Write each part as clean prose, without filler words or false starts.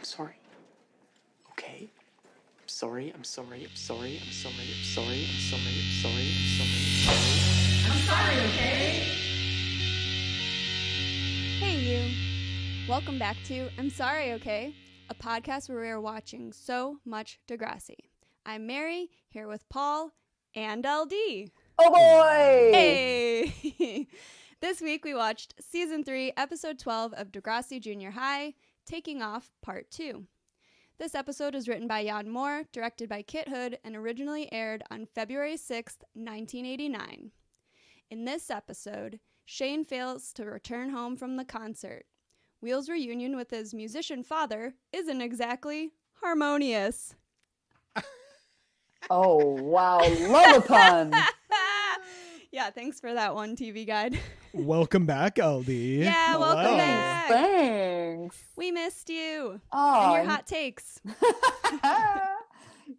I'm sorry. Okay? I'm sorry. I'm sorry. I'm sorry. I'm sorry. I'm sorry. I'm sorry. I'm sorry. I'm sorry. I'm sorry. I'm sorry, okay? Hey, you. Welcome back to I'm Sorry, Okay? A podcast where we are watching so much Degrassi. I'm Mary, here with Paul and LD. Oh boy! Hey! This week we watched Season 3, Episode 12 of Degrassi Junior High, Taking Off Part 2. This episode was written by Jan Moore, directed by Kit Hood, and originally aired on February 6th, 1989. In this episode, Shane fails to return home from the concert. Wheels' reunion with his musician father isn't exactly harmonious. Oh, wow. Love a pun. Yeah, thanks for that one, TV Guide. Welcome back, LD. Yeah, Hello. welcome back. Thanks. We missed you. Oh, And your hot takes.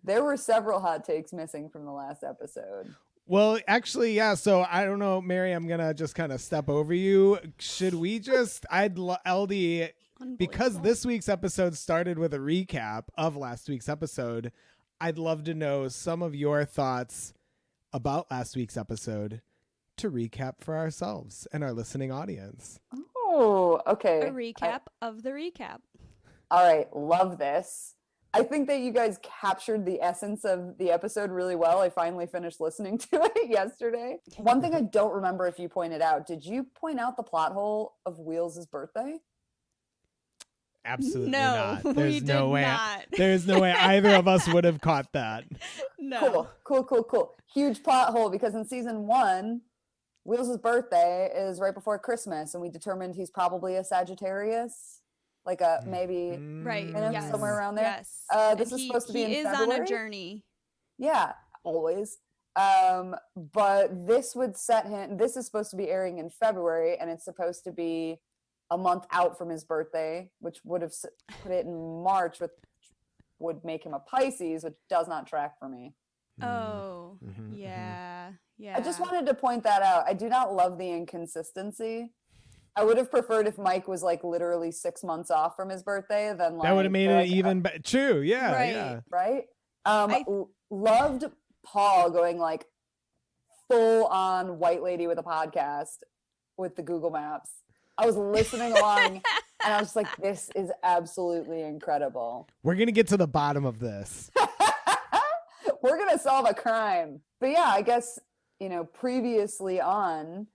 There were several hot takes missing from the last episode. Well, actually, yeah. So I don't know, Mary, I'm going to just kind of step over you. Should we just, LD, because this week's episode started with a recap of last week's episode, I'd love to know some of your thoughts about last week's episode to recap for ourselves and our listening audience. Oh, okay. A recap of the recap. All right. Love this. I think that you guys captured the essence of the episode really well. I finally finished listening to it yesterday. One thing I don't remember if you pointed out, did you point out the plot hole of Wheels' birthday? Absolutely No, not. There's we no did way. not. There's no way either of us would have caught that. No. Cool. Huge plot hole because in season 1, Wheels' birthday is right before Christmas, and we determined he's probably a Sagittarius, like a maybe Right. you know, Yes. somewhere around there. Yes. This is supposed to be in He is February. on a journey. Yeah, always. But this would set him. This is supposed to be airing in February, and it's supposed to be a month out from his birthday, which would have put it in March, which would make him a Pisces, which does not track for me. Oh, Mhm, yeah. I just wanted to point that out. I do not love the inconsistency. I would have preferred if Mike was like literally 6 months off from his birthday. Then like, that would have made it like, even true. Yeah. Right. Yeah. right. Loved Paul going like full on white lady with a podcast with the Google Maps. I was listening along and I was like, this is absolutely incredible. We're going to get to the bottom of this. We're going to solve a crime. But yeah, I guess, previously on,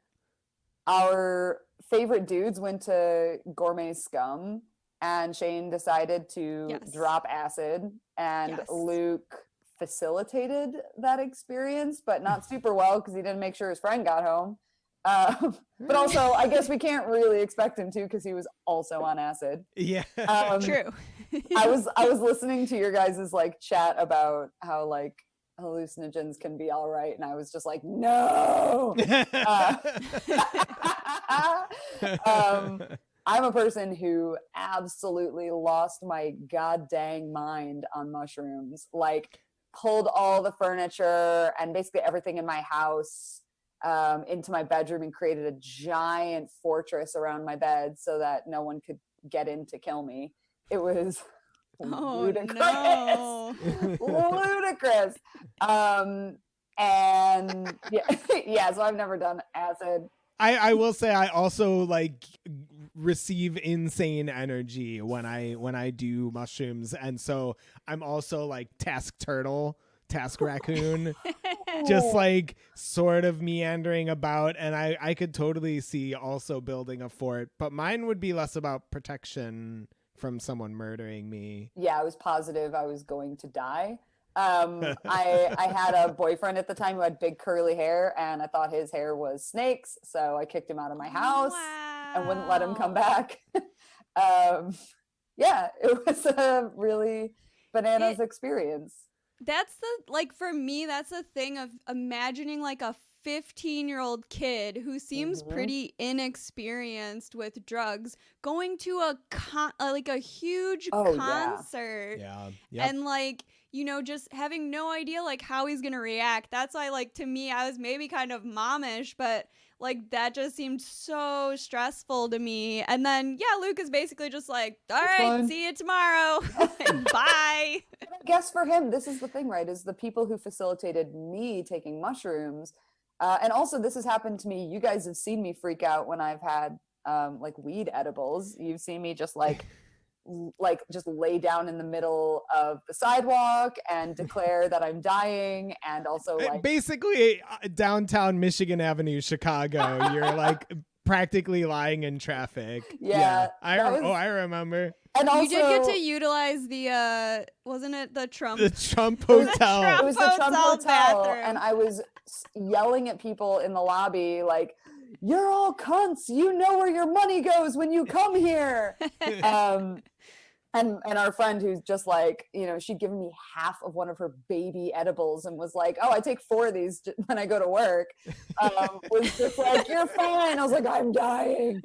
our favorite dudes went to Gourmet Scum and Shane decided to drop acid and Luke facilitated that experience, but not super well because he didn't make sure his friend got home. But also, I guess we can't really expect him to because he was also on acid. Yeah. True. I was listening to your guys' like chat about how like hallucinogens can be all right, and I was just like, no. I'm a person who absolutely lost my god dang mind on mushrooms. Like pulled all the furniture and basically everything in my house into my bedroom and created a giant fortress around my bed so that no one could get in to kill me. It was ludicrous. No. Ludicrous. And yeah, so I've never done acid. I will say I also like receive insane energy when I do mushrooms, and so I'm also like task raccoon, just like sort of meandering about, and I could totally see also building a fort, but mine would be less about protection from someone murdering me. Yeah, I was positive I was going to die. I had a boyfriend at the time who had big curly hair, and I thought his hair was snakes, so I kicked him out of my house and wouldn't let him come back. Yeah, it was a really bananas experience. That's for me, that's the thing of imagining like a 15-year-old kid who seems pretty inexperienced with drugs going to a huge concert. Yeah. Yep. And like, just having no idea like how he's going to react. That's why like to me I was maybe kind of mommish, but Like, that just seemed so stressful to me. And then, yeah, Luke is basically just like, all It's right, fun. see you tomorrow. Bye. But I guess for him, this is the thing, right? Is the people who facilitated me taking mushrooms, and also this has happened to me. You guys have seen me freak out when I've had like weed edibles. You've seen me just like just lay down in the middle of the sidewalk and declare that I'm dying, and also like basically downtown Michigan Avenue, Chicago. You're like practically lying in traffic. Yeah, I that was- I remember and also You did get to utilize the, wasn't it the Trump? the Trump it was- Hotel. it was the Trump Hotel Hotel, bathroom. and I was yelling at people in the lobby like, "You're all cunts! You know where your money goes when you come here." And our friend, who's just like, she'd given me half of one of her baby edibles and was like, "Oh, I take 4 of these when I go to work," was just like, "You're fine." I was like, "I'm dying."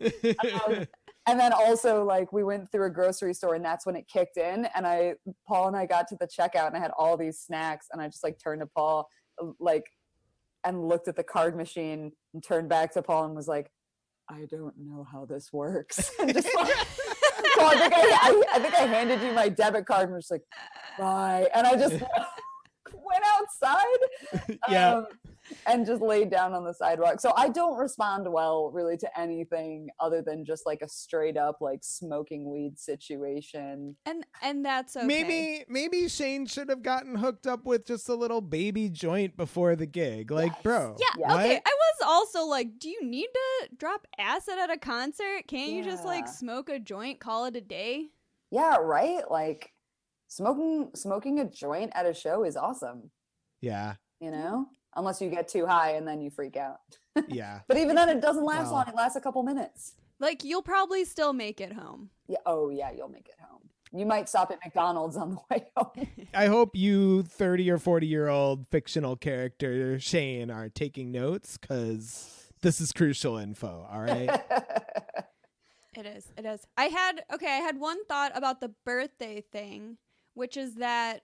And then also, like, we went through a grocery store, and that's when it kicked in. And Paul and I got to the checkout, and I had all these snacks, and I just like turned to Paul, like, and looked at the card machine, and turned back to Paul and was like, "I don't know how this works." And just like, so I think I handed you my debit card and was just like, "Bye," and I just went outside. Yeah. And just laid down on the sidewalk. So I don't respond well really to anything other than just like a straight up like smoking weed situation. And that's okay. Maybe Shane should have gotten hooked up with just a little baby joint before the gig. Like, Yes. bro. Yeah, what? okay. I was also like, do you need to drop acid at a concert? Can't you just like Yeah. smoke a joint, call it a day? Yeah, right? Like smoking a joint at a show is awesome, Yeah. Unless you get too high and then you freak out. Yeah. But even then it doesn't last Well. long. It lasts a couple minutes. Like, you'll probably still make it home. Yeah. Oh yeah, you'll make it home. You might stop at McDonald's on the way home. I hope you 30 or 40-year-old fictional character Shane are taking notes, because this is crucial info. All right. It is. It is. I had one thought about the birthday thing, which is that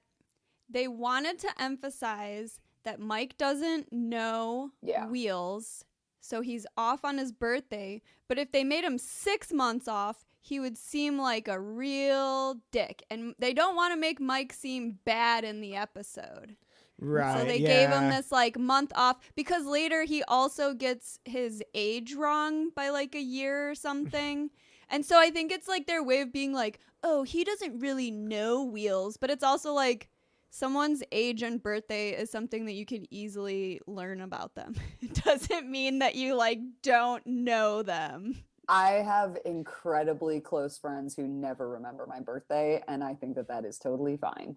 they wanted to emphasize that Mike doesn't know Yeah. Wheels, so he's off on his birthday. But if they made him 6 months off, he would seem like a real dick. And they don't want to make Mike seem bad in the episode. Right. So they yeah. gave him this like month off, because later he also gets his age wrong by like a year or something. And so I think it's like their way of being like, oh, he doesn't really know Wheels. But it's also like, someone's age and birthday is something that you can easily learn about them. It doesn't mean that you like don't know them. I have incredibly close friends who never remember my birthday, and I think that is totally fine.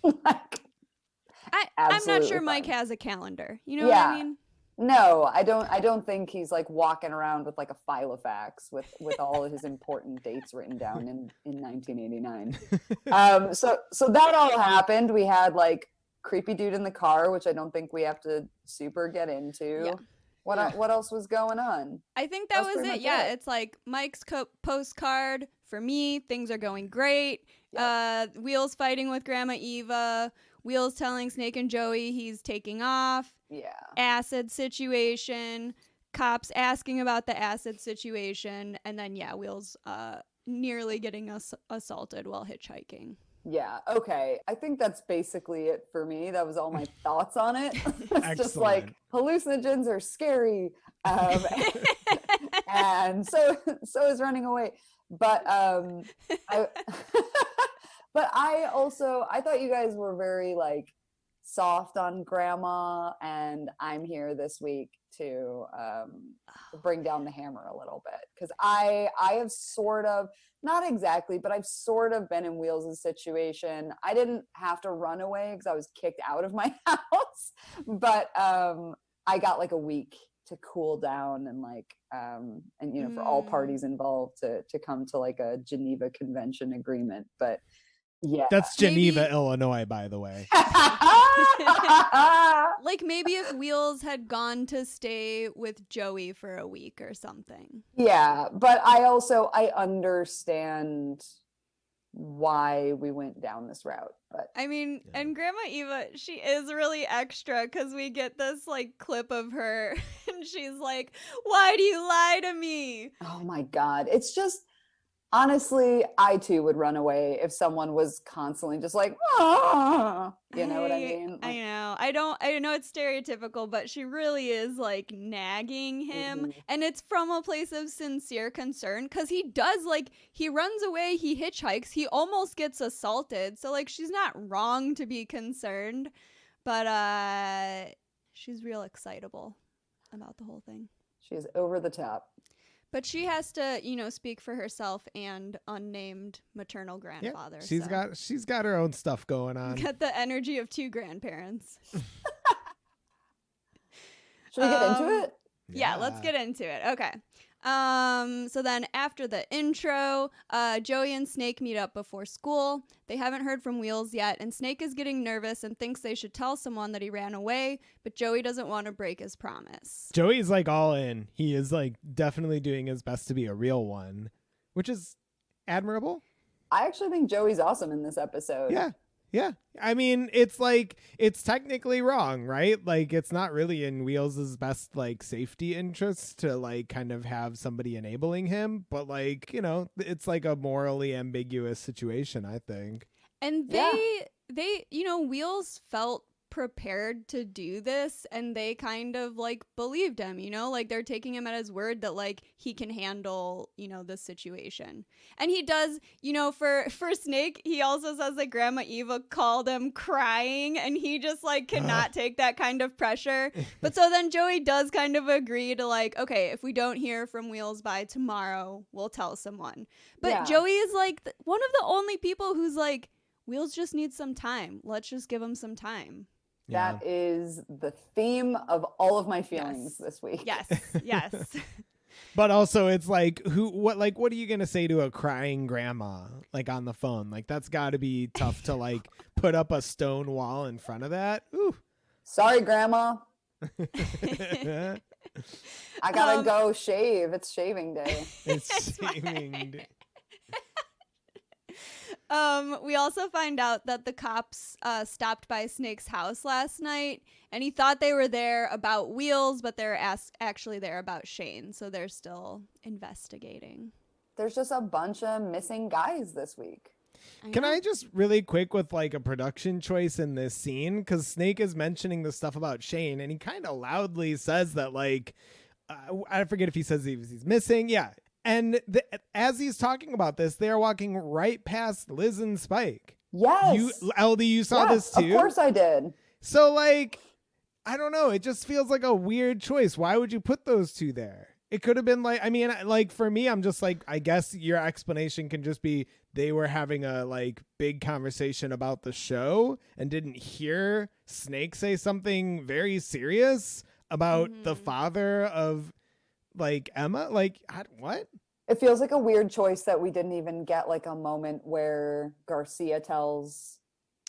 Like, I'm not Absolutely sure Mike fine. has a calendar. You know what I Yeah. mean? no, I don't think he's like walking around with like a filofax with all of his important dates written down in 1989. So that all happened. We had like creepy dude in the car, which I don't think we have to super get into. Yeah. What else was going on? I think that That's was pretty it. much Yeah, it. it's like Mike's postcard. For me, things are going great. Wheels fighting with Grandma Eva. Wheels telling Snake and Joey he's taking off. Yeah. Acid situation. Cops asking about the acid situation. And then, yeah, Wheels nearly getting assaulted while hitchhiking. Yeah, okay. I think that's basically it for me. That was all my thoughts on it. It's just like hallucinogens are scary. And so is running away. But but I thought you guys were very like soft on Grandma, and I'm here this week to bring down the hammer a little bit, because I have sort of, not exactly, but I've sort of been in Wheels' situation. I didn't have to run away because I was kicked out of my house, but I got like a week to cool down and like and for all parties involved to come to like a Geneva Convention agreement. But yeah, That's Geneva, Illinois, by the way. Like maybe if Wheels had gone to stay with Joey for a week or something. Yeah, but I understand why we went down this route. But I mean, and Grandma Eva, she is really extra, because we get this like clip of her And she's like, why do you lie to me? Oh my God. It's just, honestly, I too would run away if someone was constantly just like, ah, you know what I mean? I Like, know. I know it's stereotypical, but she really is like nagging him. Mhm. And it's from a place of sincere concern because he does like, he runs away, he hitchhikes, he almost gets assaulted. So like, she's not wrong to be concerned, but she's real excitable about the whole thing. she's over the top. But she has to, you know, speak for herself and unnamed maternal grandfather. Yeah, she's got her own stuff going on. Got the energy of two grandparents. Should we get into it? Yeah, let's get into it. Okay. So then after the intro, Joey and Snake meet up before school. They haven't heard from Wheels yet, and Snake is getting nervous and thinks they should tell someone that he ran away, but Joey doesn't want to break his promise. Joey's like all in. He is like definitely doing his best to be a real one, which is admirable. I actually think Joey's awesome in this episode. Yeah. Yeah. I mean, it's like, it's technically wrong, right? Like, it's not really in Wheels' best, like, safety interest to, like, kind of have somebody enabling him. But, like, you know, it's like a morally ambiguous situation, I think. And they, you know, Wheels felt prepared to do this, and they kind of like believed him, you know, like they're taking him at his word that like he can handle, you know, the situation. And he does, you know, for Snake, he also says that Grandma Eva called him crying, and he just like cannot take that kind of pressure. But so then Joey does kind of agree to like, okay, if we don't hear from Wheels by tomorrow, we'll tell someone. But Joey is like one of the only people who's like, Wheels just needs some time. Let's just give him some time. Yeah. That is the theme of all of my feelings this week. Yes, yes. But also it's like, what are you going to say to a crying grandma, like on the phone? Like, that's got to be tough to like put up a stone wall in front of that. Ooh. Sorry, Grandma. I gotta go shave. It's shaving day. It's shaving day. We also find out that the cops stopped by Snake's house last night, and he thought they were there about Wheels, but they're actually there about Shane, so they're still investigating. There's just a bunch of missing guys this week. Can I just really quick with like a production choice in this scene? Because Snake is mentioning the stuff about Shane, and he kind of loudly says that like, I forget if he says he's missing. Yeah. And as he's talking about this, they're walking right past Liz and Spike. Yes. LD, you saw this too? Of course I did. So, like, I don't know. It just feels like a weird choice. Why would you put those two there? It could have been like, I mean, like, for me, I'm just like, I guess your explanation can just be they were having a, like, big conversation about the show and didn't hear Snake say something very serious about the father of, like, Emma. Like, what? It feels like a weird choice that we didn't even get like a moment where Garcia tells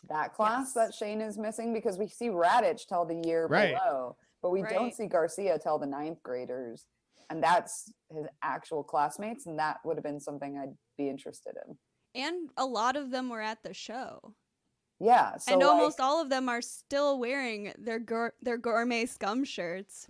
that class that Shane is missing, because we see Radich tell the year below, but we don't see Garcia tell the 9th graders, and that's his actual classmates, and that would have been something I'd be interested in. And a lot of them were at the show. Yeah. So and almost all of them are still wearing their gourmet scum shirts.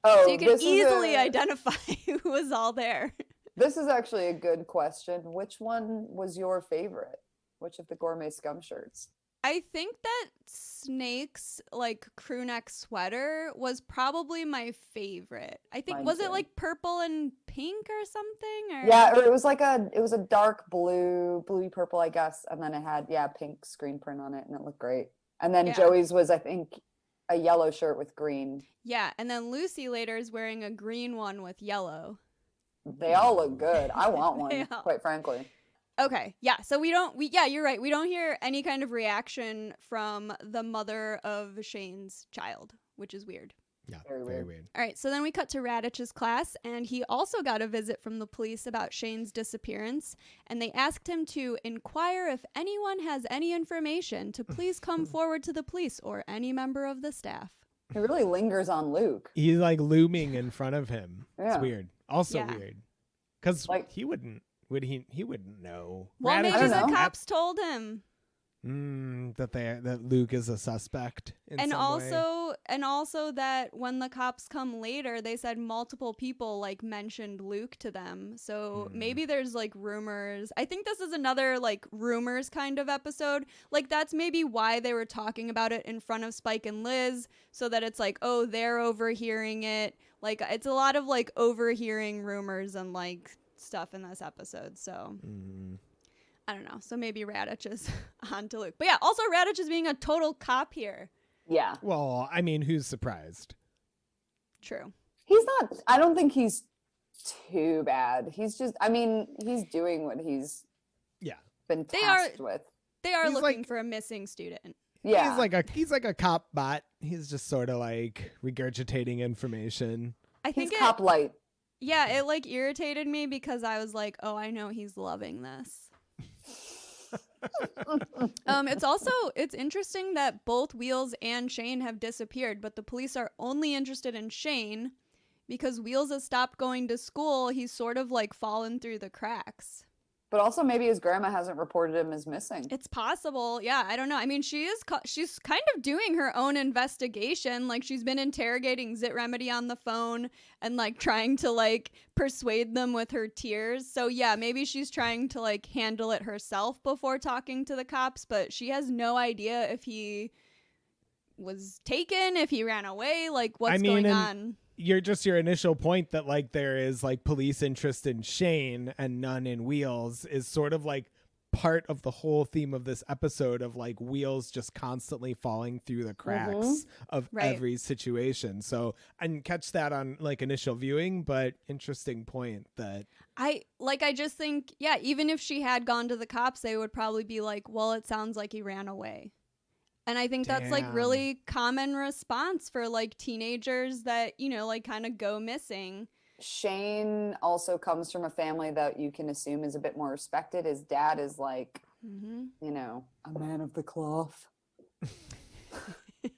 Oh, so you can easily identify who was all there. This is actually a good question. Which one was your favorite? Which of the gourmet scum shirts? I think that Snake's like crew neck sweater was probably my favorite. I think was it like purple and pink or something? Or? Yeah, or it was a dark bluey purple, I guess, and then it had pink screen print on it, and it looked great. And then Joey's was, I think, a yellow shirt with green. Yeah, and then Lucy later is wearing a green one with yellow. They all look good. I want one, quite frankly. Okay, yeah, so you're right. We don't hear any kind of reaction from the mother of Shane's child, which is weird. Yeah, very weird. All right, so then we cut to Radich's class, and he also got a visit from the police about Shane's disappearance, and they asked him to inquire if anyone has any information to please come forward to the police or any member of the staff. He really lingers on Luke. He's like looming in front of him. Yeah. It's weird. Also weird. Because he wouldn't know. Well, Radish maybe the isn't cops told him. That Luke is a suspect in And some way. also that when the cops come later, they said multiple people like mentioned Luke to them. So maybe there's like rumors. I think this is another like rumors kind of episode. Like that's maybe why they were talking about it in front of Spike and Liz, so that it's like, oh, they're overhearing it. Like it's a lot of like overhearing rumors and like stuff in this episode. So I don't know. So maybe Raditch is on to Luke. But yeah, also Raditch is being a total cop here. Yeah. Well, I mean, who's surprised? True. He's not, I don't think he's too bad. He's just, I mean, he's doing what he's been tasked with. They are He's looking like- for a missing student. Yeah. He's like a cop bot. He's just sort of like regurgitating information. I He's think cop light. yeah, it like irritated me because I was like, oh, I know he's loving this. It's interesting that both Wheels and Shane have disappeared, but the police are only interested in Shane because Wheels has stopped going to school. He's sort of like fallen through the cracks. But also maybe his grandma hasn't reported him as missing. It's possible. Yeah, I don't know. I mean, she's kind of doing her own investigation. Like she's been interrogating Zit Remedy on the phone and like trying to like persuade them with her tears. So yeah, maybe she's trying to like handle it herself before talking to the cops, but she has no idea if he was taken, if he ran away, like what's going on. Your initial point that like there is like police interest in Shane and none in Wheels is sort of like part of the whole theme of this episode of like Wheels just constantly falling through the cracks of every situation. So I didn't catch that on like initial viewing, but interesting point that I just think, yeah, even if she had gone to the cops, they would probably be like, well, it sounds like he ran away. And I think that's like really common response for like teenagers that, you know, like kind of go missing. Shane also comes from a family that you can assume is a bit more respected. His dad is like, you know, a man of the cloth. I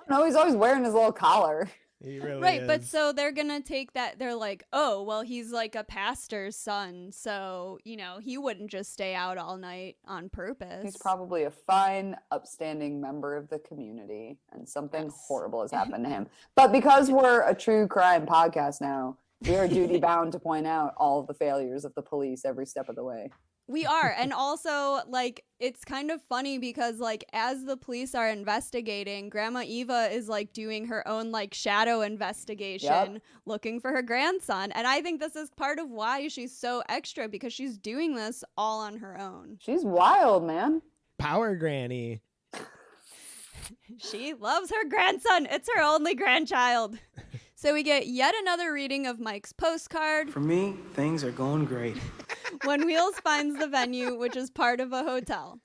don't know. He's always wearing his little collar. he really Right, is. but so they're going to take that. They're like, oh, well, he's like a pastor's son. So, you know, he wouldn't just stay out all night on purpose. He's probably a fine, upstanding member of the community, and something horrible has happened to him. But because we're a true crime podcast now, we are duty bound to point out all of the failures of the police every step of the way. We are. And also, like, it's kind of funny because, like, as the police are investigating, Grandma Eva is, like, doing her own, like, shadow investigation, looking for her grandson. And I think this is part of why she's so extra, because she's doing this all on her own. She's wild, man. Power Granny. She loves her grandson. It's her only grandchild. So we get yet another reading of Mike's postcard. For me, things are going great. When Wheels finds the venue, which is part of a hotel.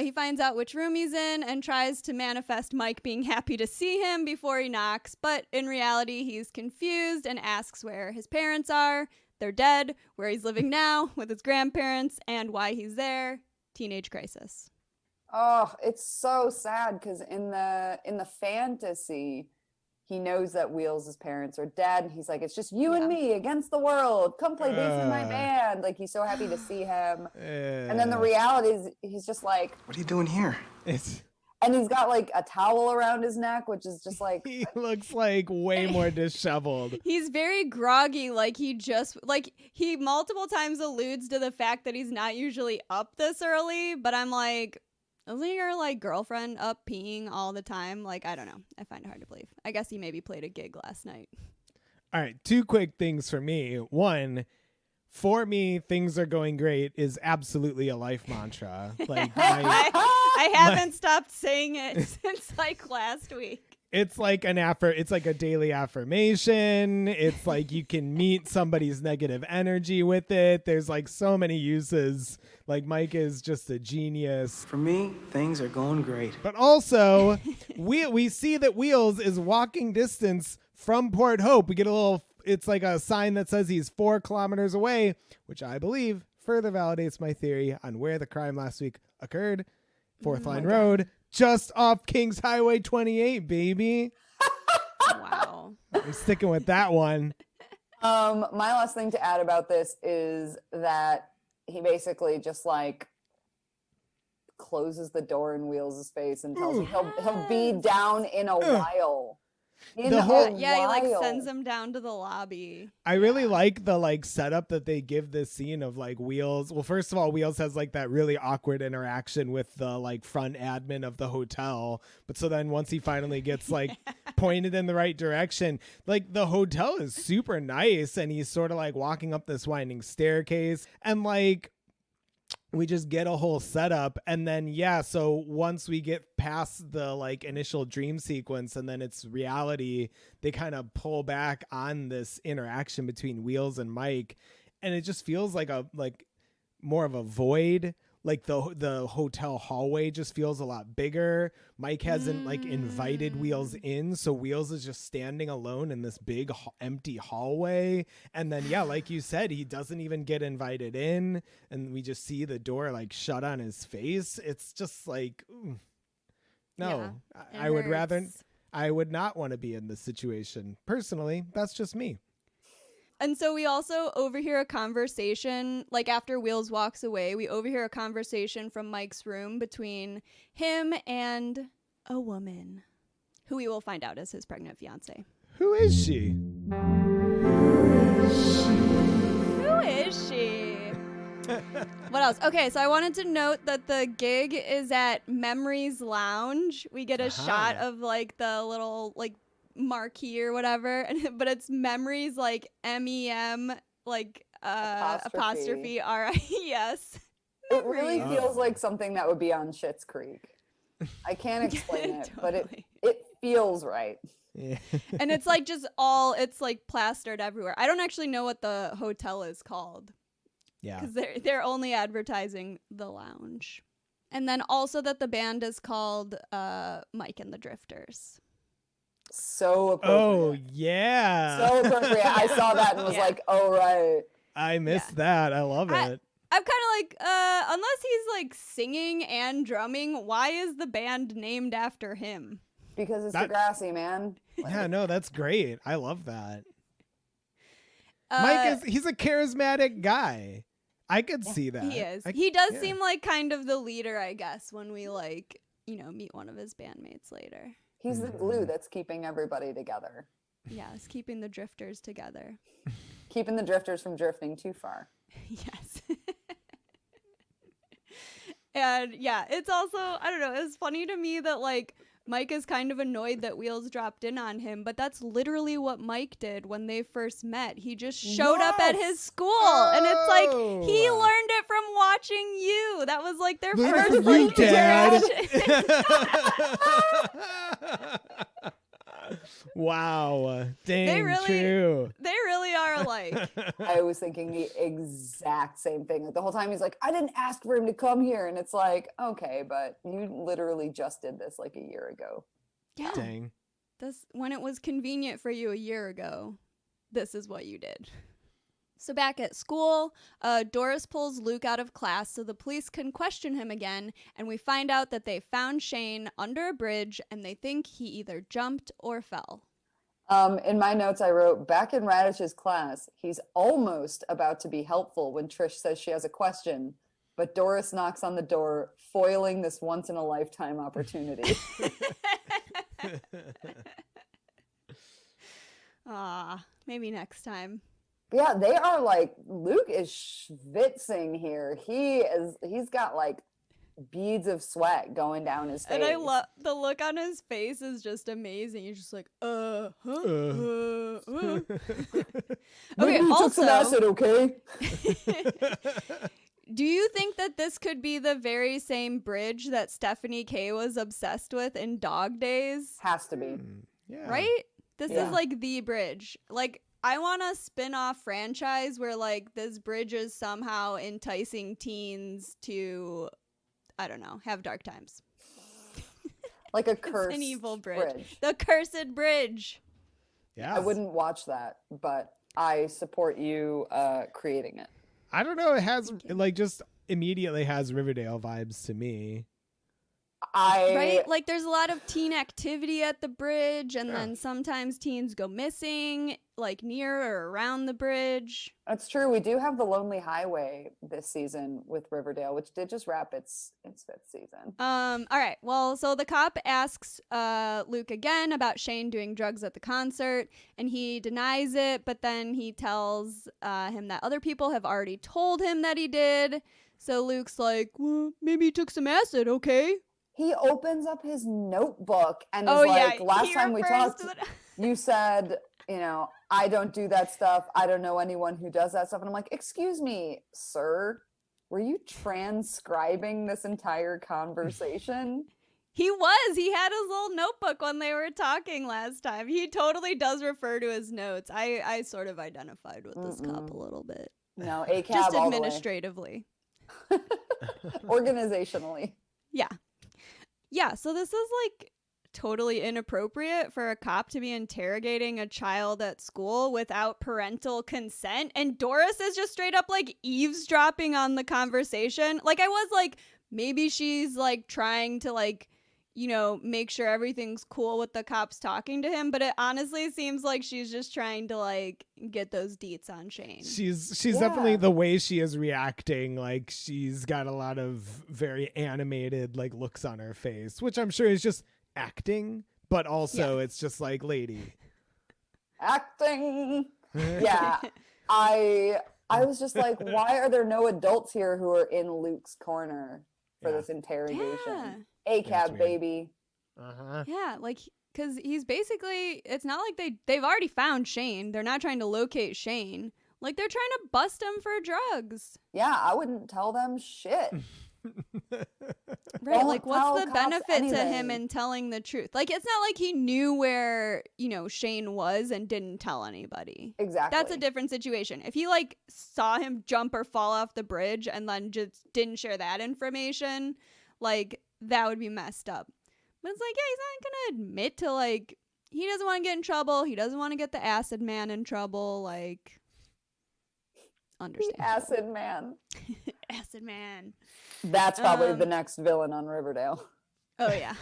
He finds out which room he's in and tries to manifest Mike being happy to see him before he knocks, but in reality, he's confused and asks where his parents are, they're dead, where he's living now with his grandparents, and why he's there. Teenage crisis. Oh, it's so sad because in the fantasy, he knows that Wheels' parents are dead, and he's like, it's just you and me against the world. Come play bass in my band. Like, he's so happy to see him. And then the reality is he's just like, What are you doing here? and he's got like a towel around his neck, which is just like, He looks like way more disheveled. He's very groggy, like he multiple times alludes to the fact that he's not usually up this early, but I'm like, isn't your like girlfriend up peeing all the time? Like, I don't know. I find it hard to believe. I guess he maybe played a gig last night. All right, two quick things for me. One, for me, things are going great is absolutely a life mantra. Like I haven't stopped saying it since like last week. it's like it's like a daily affirmation. It's like you can meet somebody's negative energy with it. There's like so many uses. Like Mike is just a genius. For me, things are going great. But also, we see that Wheels is walking distance from Port Hope. We get it's like a sign that says he's 4 kilometers away, which I believe further validates my theory on where the crime last week occurred. Fourth Line Road, just off Kings Highway 28, baby. Wow. I'm sticking with that one. my last thing to add about this is that he basically just like closes the door in Wheels' face and tells him he'll be down in a while. In The whole- a Yeah, he like while. sends him down to the lobby. I really like the like setup that they give this scene of like Wheels. Well, first of all, Wheels has like that really awkward interaction with the like front admin of the hotel. But so then once he finally gets like pointed in the right direction, like the hotel is super nice, and he's sort of like walking up this winding staircase, and like we just get a whole setup. And then so once we get past the like initial dream sequence and then it's reality, they kind of pull back on this interaction between Wheels and Mike, and it just feels like more of a void. Like the hotel hallway just feels a lot bigger. Mike hasn't like invited Wheels in, so Wheels is just standing alone in this big empty hallway. And then like you said, he doesn't even get invited in, and we just see the door like shut on his face. It's just like, no, Yeah, I would rather. hurts. I would not want to be in this situation personally. That's just me. And so we also overhear a conversation, like after Wheels walks away, we overhear a conversation from Mike's room between him and a woman who we will find out is his pregnant fiance. Who is she? Who is she? What else? Okay, so I wanted to note that the gig is at Memories Lounge. We get a shot of like the little like marquee or whatever, but it's Memories like MEM like apostrophe RIES. It really Memories. feels like something that would be on Schitt's Creek. I can't explain it, but Totally. it feels right. Yeah. And it's like it's like plastered everywhere. I don't actually know what the hotel is called Yeah. because they're only advertising the lounge. And then also that the band is called Mike and the Drifters. So appropriate. Oh yeah. So appropriate. I saw that and was Yeah. like, oh right. I missed that. I love it. I'm kind of like, unless he's like singing and drumming, why is the band named after him? Because it's That- Degrassi, man. Yeah, no, that's great. I love that. Uh, He's a charismatic guy. I could see that. He is. I- He does yeah. seem like kind of the leader, I guess, when we like, meet one of his bandmates later. He's the glue that's keeping everybody together. Yeah, it's keeping the drifters together. Keeping the drifters from drifting too far. Yes. And yeah, it's also, I don't know, it's funny to me that like Mike is kind of annoyed that Wheels dropped in on him, but that's literally what Mike did when they first met. He just showed up at his school, and it's like he Oh. learned it from watching you. That was like their Learn first from you, like, Dad. interaction. Wow. Dang, They really- true. They really are alike. I was thinking the exact same thing. Like the whole time he's like, I didn't ask for him to come here. And it's like, okay, but you literally just did this like a year ago. Yeah. Dang. This when it was convenient for you a year ago, this is what you did. So back at school, Doris pulls Luke out of class so the police can question him again, and we find out that they found Shane under a bridge and they think he either jumped or fell. In my notes, I wrote, back in Radish's class, he's almost about to be helpful when Trish says she has a question, but Doris knocks on the door, foiling this once-in-a-lifetime opportunity. Maybe next time. Yeah, they are like, Luke is schwitzing here. He's got like beads of sweat going down his face. And I love the look on his face is just amazing. He's just like, huh? Okay, Maybe you took some acid, okay? Do you think that this could be the very same bridge that Stephanie K was obsessed with in Dog Days? Has to be. Yeah. Right? This Yeah. is like the bridge. Like, I want a spin-off franchise where like this bridge is somehow enticing teens to, I don't know, have dark times. Like a It's cursed an evil bridge. The cursed bridge. Yeah. I wouldn't watch that, but I support you creating it. I don't know. It has Thank you. like just immediately has Riverdale vibes to me. Right? Like there's a lot of teen activity at the bridge, and Yeah. then sometimes teens go missing, like near or around the bridge. That's true. We do have the Lonely Highway this season with Riverdale, which did just wrap its fifth season. All right. Well, so the cop asks Luke again about Shane doing drugs at the concert, and he denies it, but then he tells him that other people have already told him that he did. So Luke's like, well, maybe he took some acid, okay? He opens up his notebook and Oh, is yeah, like, last he time we refers talked, to you said, I don't do that stuff. I don't know anyone who does that stuff. And I'm like, excuse me, sir, were you transcribing this entire conversation? He was. He had his little notebook when they were talking last time. He totally does refer to his notes. I sort of identified with this cop a little bit. No, ACAB Just all the way. administratively. Organizationally. Yeah, so this is like totally inappropriate for a cop to be interrogating a child at school without parental consent. And Doris is just straight up like eavesdropping on the conversation. Like I was like, maybe she's like trying to like, make sure everything's cool with the cops talking to him. But it honestly seems like she's just trying to like get those deets on Shane. She's definitely, the way she is reacting, like she's got a lot of very animated like looks on her face, which I'm sure is just acting, but also it's just like, lady, acting. Yeah. I was just like, why are there no adults here who are in Luke's corner for this interrogation? Yeah. ACAB, baby. Yeah, like, because he's basically, it's not like they've already found Shane. They're not trying to locate Shane. Like, they're trying to bust him for drugs. Yeah, I wouldn't tell them shit. Right, Don't like, tell what's the cops benefit to him anything. in telling the truth? Like, it's not like he knew where, Shane was and didn't tell anybody. Exactly. That's a different situation. If he, like, saw him jump or fall off the bridge and then just didn't share that information, like, that would be messed up. But it's like, yeah, he's not gonna admit to, like, he doesn't want to get in trouble. He doesn't want to get the acid man in trouble. Like, understand. Acid man. Acid man. That's probably the next villain on Riverdale. Oh, yeah.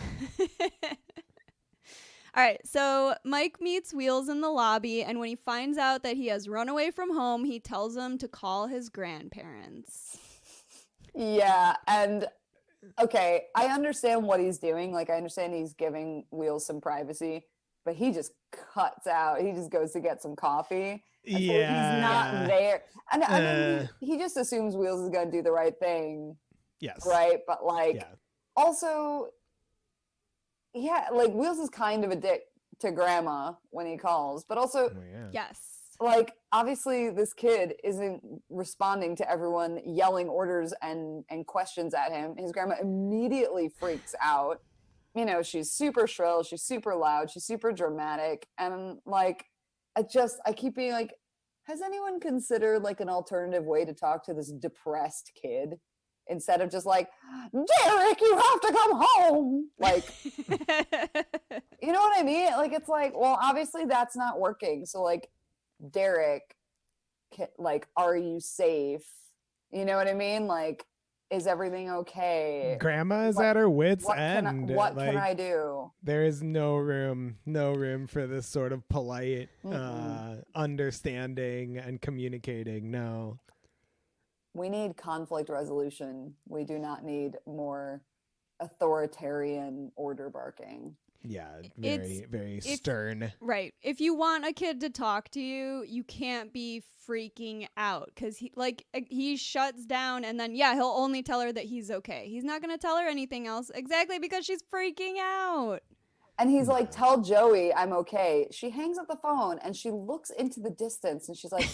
All right, so Mike meets Wheels in the lobby, and when he finds out that he has run away from home, he tells him to call his grandparents. Yeah, and okay, I understand what he's doing. Like, I understand he's giving Wheels some privacy, but he just cuts out. He just goes to get some coffee. And so he's not there. And I mean, he just assumes Wheels is going to do the right thing. Yes. Right? But, like, also, yeah, like, Wheels is kind of a dick to Grandma when he calls. But also, Yes. like, obviously this kid isn't responding to everyone yelling orders and questions at him. His grandma immediately freaks out. She's super shrill, she's super loud, she's super dramatic. And like, I keep being like, has anyone considered like an alternative way to talk to this depressed kid? Instead of just like, Derek, you have to come home. Like, you know what I mean? Like, it's like, well, obviously that's not working. So like, Derek, like, are you safe? You know what I mean? Like, is everything okay? Grandma is at her wits' end. What can I do? There is no room for this sort of polite understanding and communicating. No. We need conflict resolution. We do not need more authoritarian order barking. Yeah, very stern. Right. If you want a kid to talk to you, you can't be freaking out because he shuts down and then, he'll only tell her that he's okay. He's not going to tell her anything else exactly because she's freaking out. And he's like, tell Joey I'm okay. She hangs up the phone and she looks into the distance and she's like,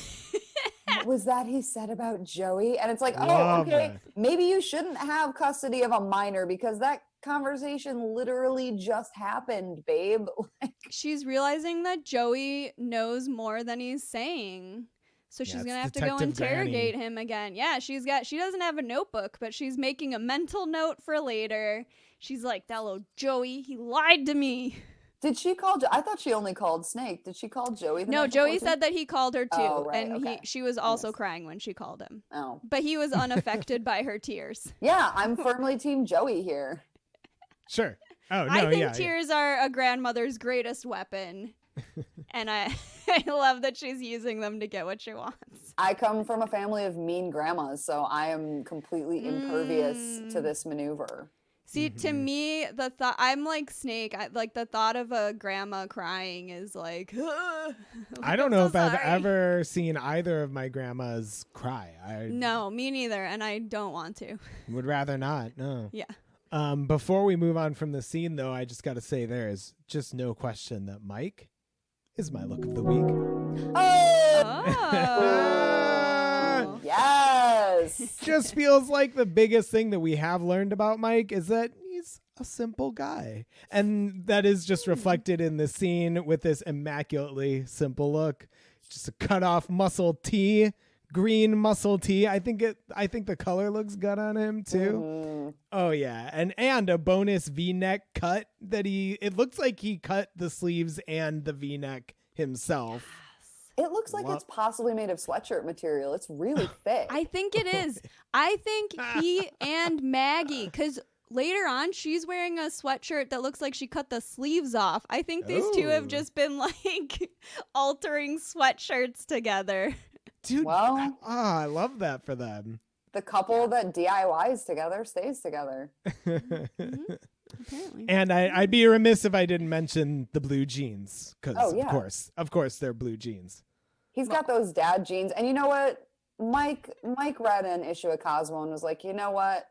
what was that he said about Joey? And it's like, okay, maybe you shouldn't have custody of a minor because that conversation literally just happened, babe. She's realizing that Joey knows more than he's saying. So she's going to have to go interrogate him again. Yeah, she doesn't have a notebook, but she's making a mental note for later. She's like, that little Joey, he lied to me. Did she call? I thought she only called Snake. Did she call Joey? No, Joey said that he called her too, oh, right, and she was also crying when she called him. Oh, but he was unaffected by her tears. Yeah, I'm firmly team Joey here. Sure. Oh, no, I think yeah. tears are a grandmother's greatest weapon. And I love that she's using them to get what she wants. I come from a family of mean grandmas, so I am completely impervious to this maneuver. See, to me, the thought, I'm like Snake. Like the thought of a grandma crying is like, I don't know if I've ever seen either of my grandmas cry. No, me neither. And I don't want to. Would rather not. No. Yeah. Before we move on from the scene, though, I just got to say there is just no question that Mike is my look of the week. Oh. Yes. Just feels like the biggest thing that we have learned about Mike is that he's a simple guy. And that is just reflected in the scene with this immaculately simple look. Just a cut off muscle tee, green muscle tee. I think the color looks good on him too. Oh yeah. And a bonus V-neck cut that it looks like he cut the sleeves and the V-neck himself. It looks like it's possibly made of sweatshirt material. It's really thick. I think it is. I think he and Maggie, because later on she's wearing a sweatshirt that looks like she cut the sleeves off. I think these two have just been like altering sweatshirts together. Dude, well, I love that for them. The couple that DIYs together stays together. Apparently. And I'd be remiss if I didn't mention the blue jeans because of course they're blue jeans. He's got those dad jeans, and you know what? Mike read an issue of Cosmo and was like, you know what?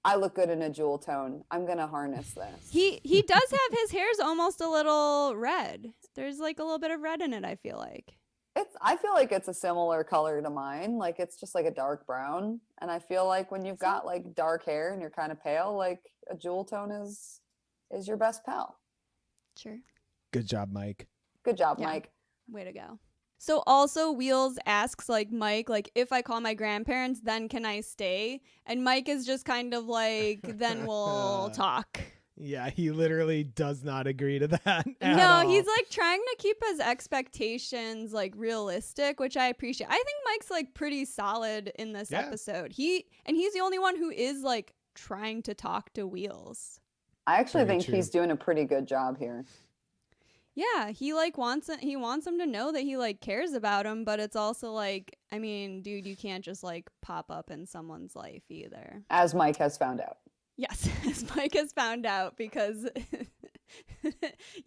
I look good in a jewel tone. I'm gonna harness this. He does have his hair's almost a little red. There's like a little bit of red in it. I feel like. I feel like it's a similar color to mine. Like it's just like a dark brown. And I feel like when you've got like dark hair and you're kind of pale, like a jewel tone is your best pal. Sure. Good job, Mike. Good job, Mike. Way to go. So also Wheels asks like Mike, like, if I call my grandparents, then can I stay? And Mike is just kind of like, then we'll talk. Yeah, he literally does not agree to that. No, he's like trying to keep his expectations like realistic, which I appreciate. I think Mike's like pretty solid in this episode. He's the only one who is like trying to talk to Wheels. I actually think he's doing a pretty good job here. Yeah, he like wants him to know that he like cares about him, but it's also like, I mean, dude, you can't just like pop up in someone's life either. As Mike has found out. Yes, as Mike has found out, because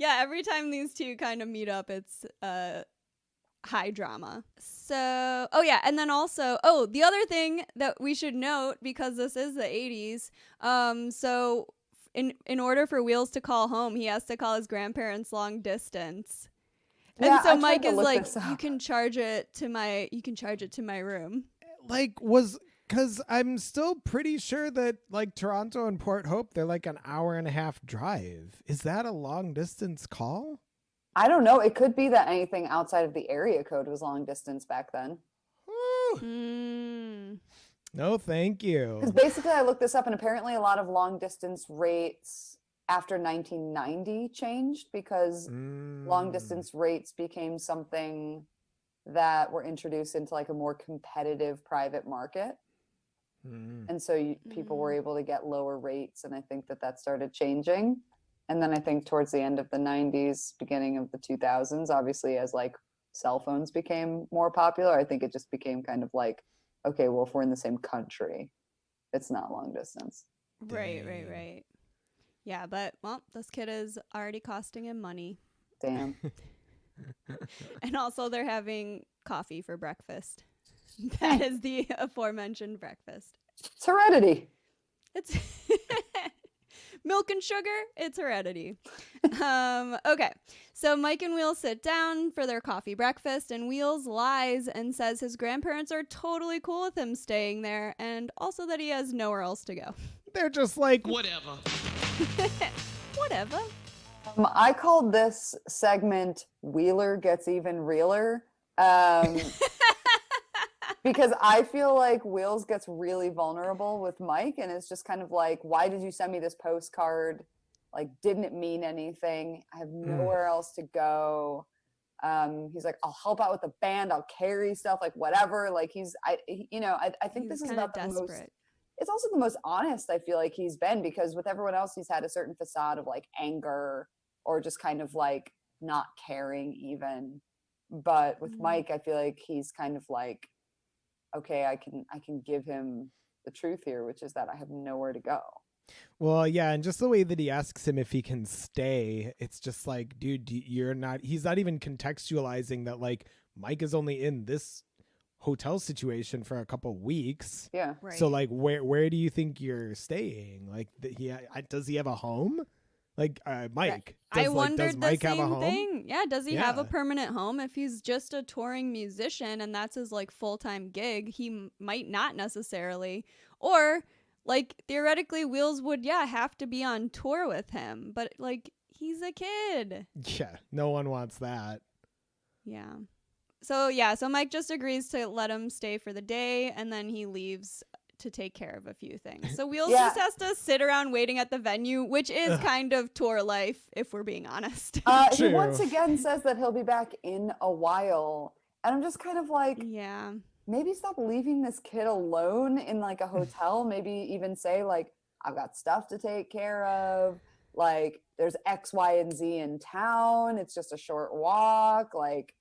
every time these two kind of meet up, it's high drama. So, and then also, the other thing that we should note, because this is the 80s, so in order for Wheels to call home, he has to call his grandparents long distance. And so Mike is like, you can charge it to my room. Like, because I'm still pretty sure that like Toronto and Port Hope, they're like an hour and a half drive. Is that a long distance call? I don't know. It could be that anything outside of the area code was long distance back then. No, thank you. Because basically I looked this up, and apparently a lot of long distance rates after 1990 changed because long distance rates became something that were introduced into like a more competitive private market. And so people were able to get lower rates, and I think that started changing. And then I think towards the end of the 90s, beginning of the 2000s, obviously as like cell phones became more popular, I think it just became kind of like, okay, well, if we're in the same country, it's not long distance. Right. Yeah, but well, this kid is already costing him money. Damn. And also they're having coffee for breakfast. That is the aforementioned breakfast. It's heredity. It's milk and sugar. It's heredity. Okay. So Mike and Wheels sit down for their coffee breakfast, and Wheels lies and says his grandparents are totally cool with him staying there, and also that he has nowhere else to go. They're just like, whatever. Whatever. I called this segment Wheeler Gets Even Realer. Because I feel like Wheels gets really vulnerable with Mike, and it's just kind of like, why did you send me this postcard? Like, didn't it mean anything? I have nowhere else to go. He's like, I'll help out with the band. I'll carry stuff, like whatever. Like I think this is about the most it's also the most honest I feel like he's been, because with everyone else he's had a certain facade of like anger or just kind of like not caring even. But with Mike, I feel like he's kind of like, okay, I can give him the truth here, which is that I have nowhere to go. Well, yeah, and just the way that he asks him if he can stay, it's just like, dude, he's not even contextualizing that like Mike is only in this hotel situation for a couple weeks. Yeah. Right. So like where do you think you're staying? Like does he have a home? Like Mike, I does wondered Mike the have a same home? thing. Yeah, does he have a Yeah. permanent home? If he's just a touring musician and that's his like full-time gig, he might not necessarily. Or like theoretically Wheels would have to be on tour with him, but like he's a kid. Yeah, no one wants that. Yeah. So Mike just agrees to let him stay for the day, and then he leaves to take care of a few things. So Wheels Yeah. just has to sit around waiting at the venue, which is kind of tour life, if we're being honest. He True. once again says that he'll be back in a while. And I'm just kind of like, Yeah. maybe stop leaving this kid alone in like a hotel. Maybe even say like, I've got stuff to take care of. Like there's X, Y, and Z in town. It's just a short walk. Like,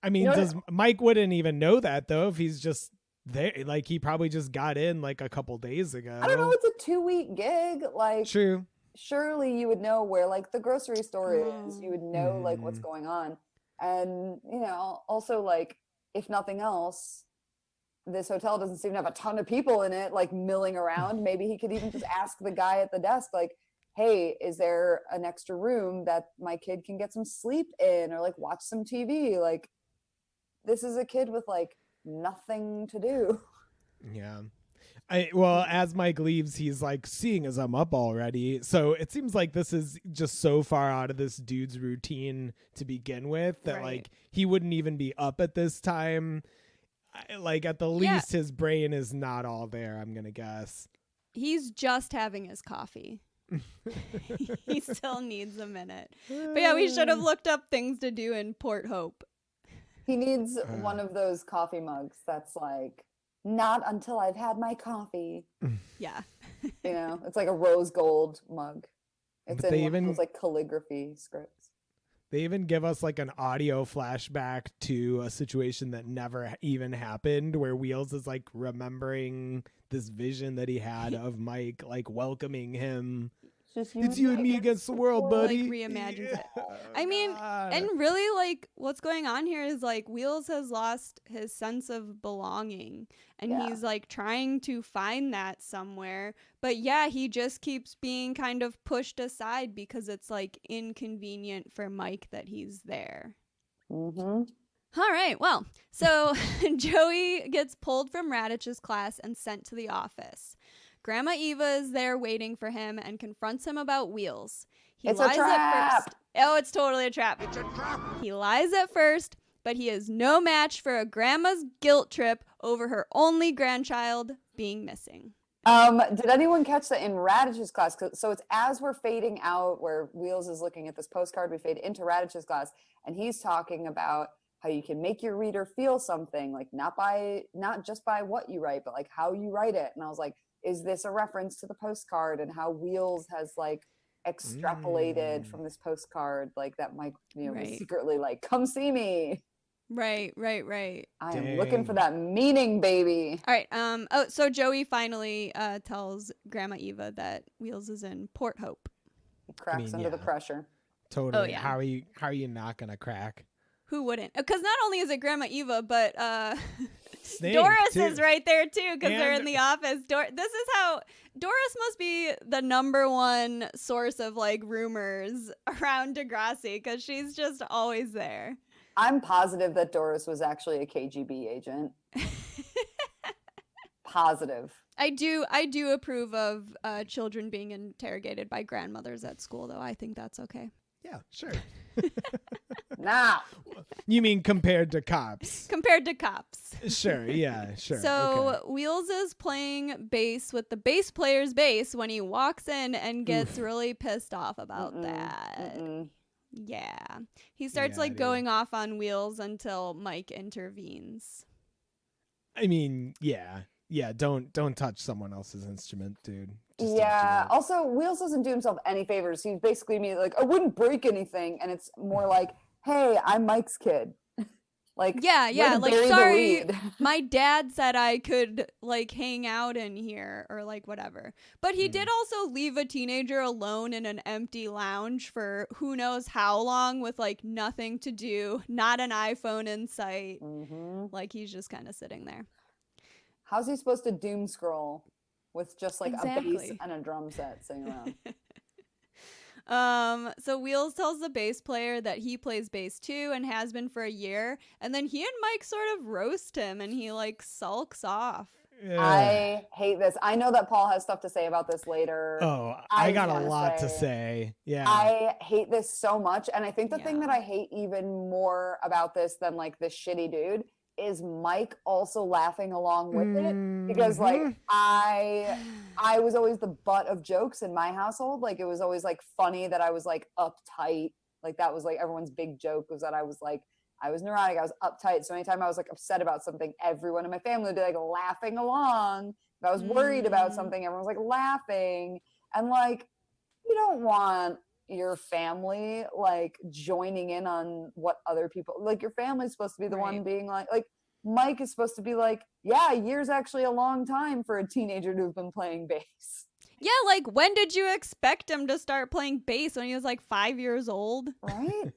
I mean, You know, does Mike wouldn't even know that though if he's just there? Like he probably just got in like a couple days ago. I don't know, it's a 2-week gig. Like True. surely you would know where like the grocery store is. You Oh. would know like what's going on. And, you know, also like if nothing else, this hotel doesn't seem to have a ton of people in it, like milling around. Maybe he could even just ask the guy at the desk, like, hey, is there an extra room that my kid can get some sleep in or like watch some TV? Like, this is a kid with like nothing to do. Yeah. Well, as Mike leaves, he's like, seeing as I'm up already. So it seems like this is just so far out of this dude's routine to begin with that Right. like he wouldn't even be up at this time. Like at the least his brain is not all there, I'm going to guess. He's just having his coffee. He still needs a minute. But yeah, we should have looked up things to do in Port Hope. He needs one of those coffee mugs that's like, not until I've had my coffee. Yeah. You know, it's like a rose gold mug. It's But in they one of even- those like calligraphy scripts. They even give us like an audio flashback to a situation that never even happened where Wheels is like remembering this vision that he had of Mike like welcoming him. It's you and me against the world, buddy. Like reimagines it. Yeah. I mean, God. and really like what's going on here is like Wheels has lost his sense of belonging and Yeah. he's like trying to find that somewhere. But yeah, he just keeps being kind of pushed aside because it's like inconvenient for Mike that he's there. Mm-hmm. All right, well, so Joey gets pulled from Radich's class and sent to the office. Grandma Eva is there waiting for him and confronts him about Wheels. He It's a lies at trap. first. Oh, it's totally a trap. It's a trap. He lies at first, but he is no match for a grandma's guilt trip over her only grandchild being missing. Did anyone catch that in Radich's class? So it's as we're fading out where Wheels is looking at this postcard, we fade into Radich's class, and he's talking about how you can make your reader feel something, like not just by what you write, but like how you write it. And I was like, is this a reference to the postcard and how Wheels has like extrapolated from this postcard, like that Mike, was Right. secretly like, come see me. Right. I am looking for Dang. that meaning, baby. All right. So Joey finally tells Grandma Eva that Wheels is in Port Hope. He cracks mean, under the yeah. pressure. Totally. Oh, yeah. How are you not gonna crack? Who wouldn't? Because not only is it Grandma Eva, but Snake, Doris too. is right there too because they're in And- the office. This is how Doris must be the number one source of like rumors around Degrassi because she's just always there. I'm positive that Doris was actually a KGB agent. Positive. I do approve of children being interrogated by grandmothers at school, though. I think that's okay. Yeah, sure. Now, You mean compared to cops? Compared to cops. Sure. Yeah. Sure. So okay. Wheels is playing bass with the bass player's bass when he walks in and gets really pissed off about that. Yeah. He starts Yeah, like dude. going off on Wheels until Mike intervenes. I mean, yeah. Yeah, don't touch someone else's instrument, dude. Just don't do Yeah. it. Also, Wheels doesn't do himself any favors. He's basically me like, I wouldn't break anything, and it's more like, hey, I'm Mike's kid. Like, Yeah, way yeah. to Like, bury the sorry, lead. my dad said I could like hang out in here or like whatever. But he did also leave a teenager alone in an empty lounge for who knows how long with like nothing to do, not an iPhone in sight. Mhm. Like he's just kind of sitting there. How's he supposed to doom scroll with just like a bass Exactly. and a drum set sitting around? So Wheels tells the bass player that he plays bass too and has been for a year, and then he and Mike sort of roast him and he like sulks off. Yeah. I hate this. I know that Paul has stuff to say about this later. Oh, I got a wanna lot to say. Yeah. I hate this so much. And I think the thing Yeah. that I hate even more about this than like this shitty dude is Mike also laughing along with it. Because like Mhm. I was always the butt of jokes in my household. Like it was always like funny that I was like uptight. Like that was like everyone's big joke was that I was neurotic, I was uptight. So anytime I was like upset about something, everyone in my family would be like laughing along. If I was worried about something, everyone was like laughing. And like, you don't want your family like joining in on what other people like. Your family's supposed to be the one Right. being like Mike is supposed to be like, yeah, a year's actually a long time for a teenager to have been playing bass. Yeah, like when did you expect him to start playing bass when he was like 5 years old? Right?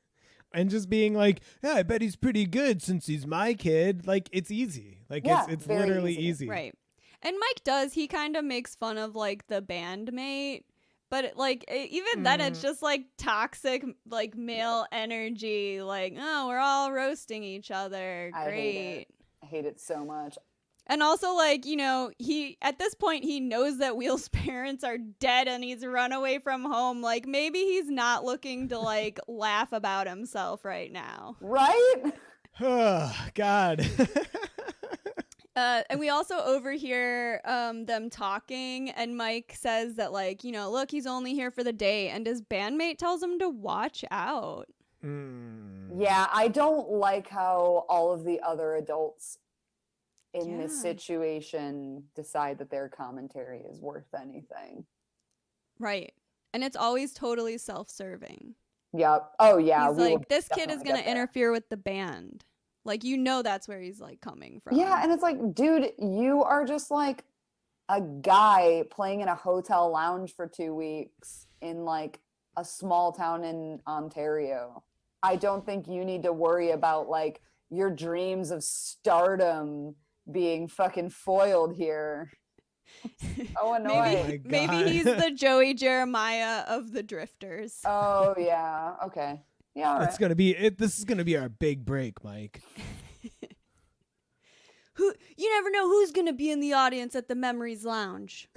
And just being like, yeah, I bet he's pretty good since he's my kid. Like, it's easy. Like, Yeah, it's very literally easy. easy. Right. And Mike does, he kind of makes fun of like the bandmate, but like even then it's just like toxic like male energy, like, oh, we're all roasting each other. I hate Great. it. I hate it so much. And also, like, you know, he at this point he knows that Wheel's parents are dead and he's run away from home. Like maybe he's not looking to like laugh about himself right now. Right? Oh, God. And we also overhear them talking, and Mike says that, like, you know, look, he's only here for the day, and his bandmate tells him to watch out. Yeah, I don't like how all of the other adults in this Yeah. situation decide that their commentary is worth anything. Right. And it's always totally self-serving. Yep. Oh yeah. He's we will like, this kid is definitely going get to there. interfere with the band. Like, you know that's where he's, like, coming from. Yeah, and it's like, dude, you are just like a guy playing in a hotel lounge for 2 weeks in like a small town in Ontario. I don't think you need to worry about like your dreams of stardom being fucking foiled here. Oh, annoying. Maybe he's the Joey Jeremiah of the Drifters. Oh yeah. Okay. Yeah. All right. It's gonna be it. This is gonna be our big break, Mike. You never know who's going to be in the audience at the Memories Lounge.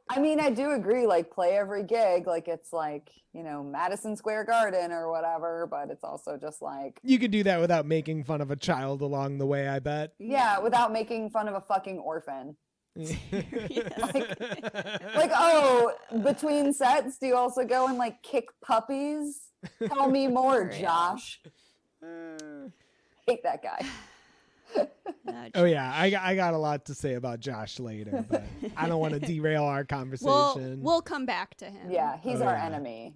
I mean, I do agree. Like, play every gig, like it's like, you know, Madison Square Garden or whatever. But it's also just like, You could do that without making fun of a child along the way, I bet. yeah, without making fun of a fucking orphan. Yes. Like, oh, between sets, do you also go and like kick puppies? Tell me more, For real. Josh. Hate that guy. Oh yeah, I got a lot to say about Josh later, but I don't want to derail our conversation. We'll come back to him. Yeah, he's Oh, our yeah. enemy.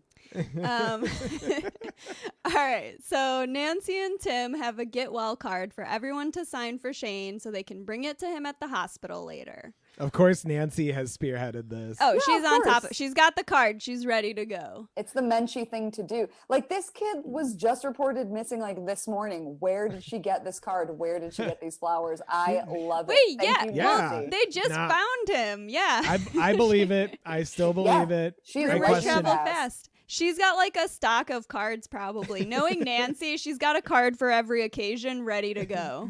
All right. So Nancy and Tim have a get well card for everyone to sign for Shane so they can bring it to him at the hospital later. Of course, Nancy has spearheaded this. Oh, Yeah, she's of on top course. she's got the card. She's ready to go. It's the Menchie thing to do. Like, this kid was just reported missing like this morning. Where did she get this card? Where did she get these flowers? I love Wait, it. Thank yeah. you, Yeah. Nancy. They just Nah. found him. Yeah. I believe it. I still believe it. She's I ready Rumors to question travel it. fast. She's got like a stock of cards probably. Knowing Nancy, she's got a card for every occasion ready to go.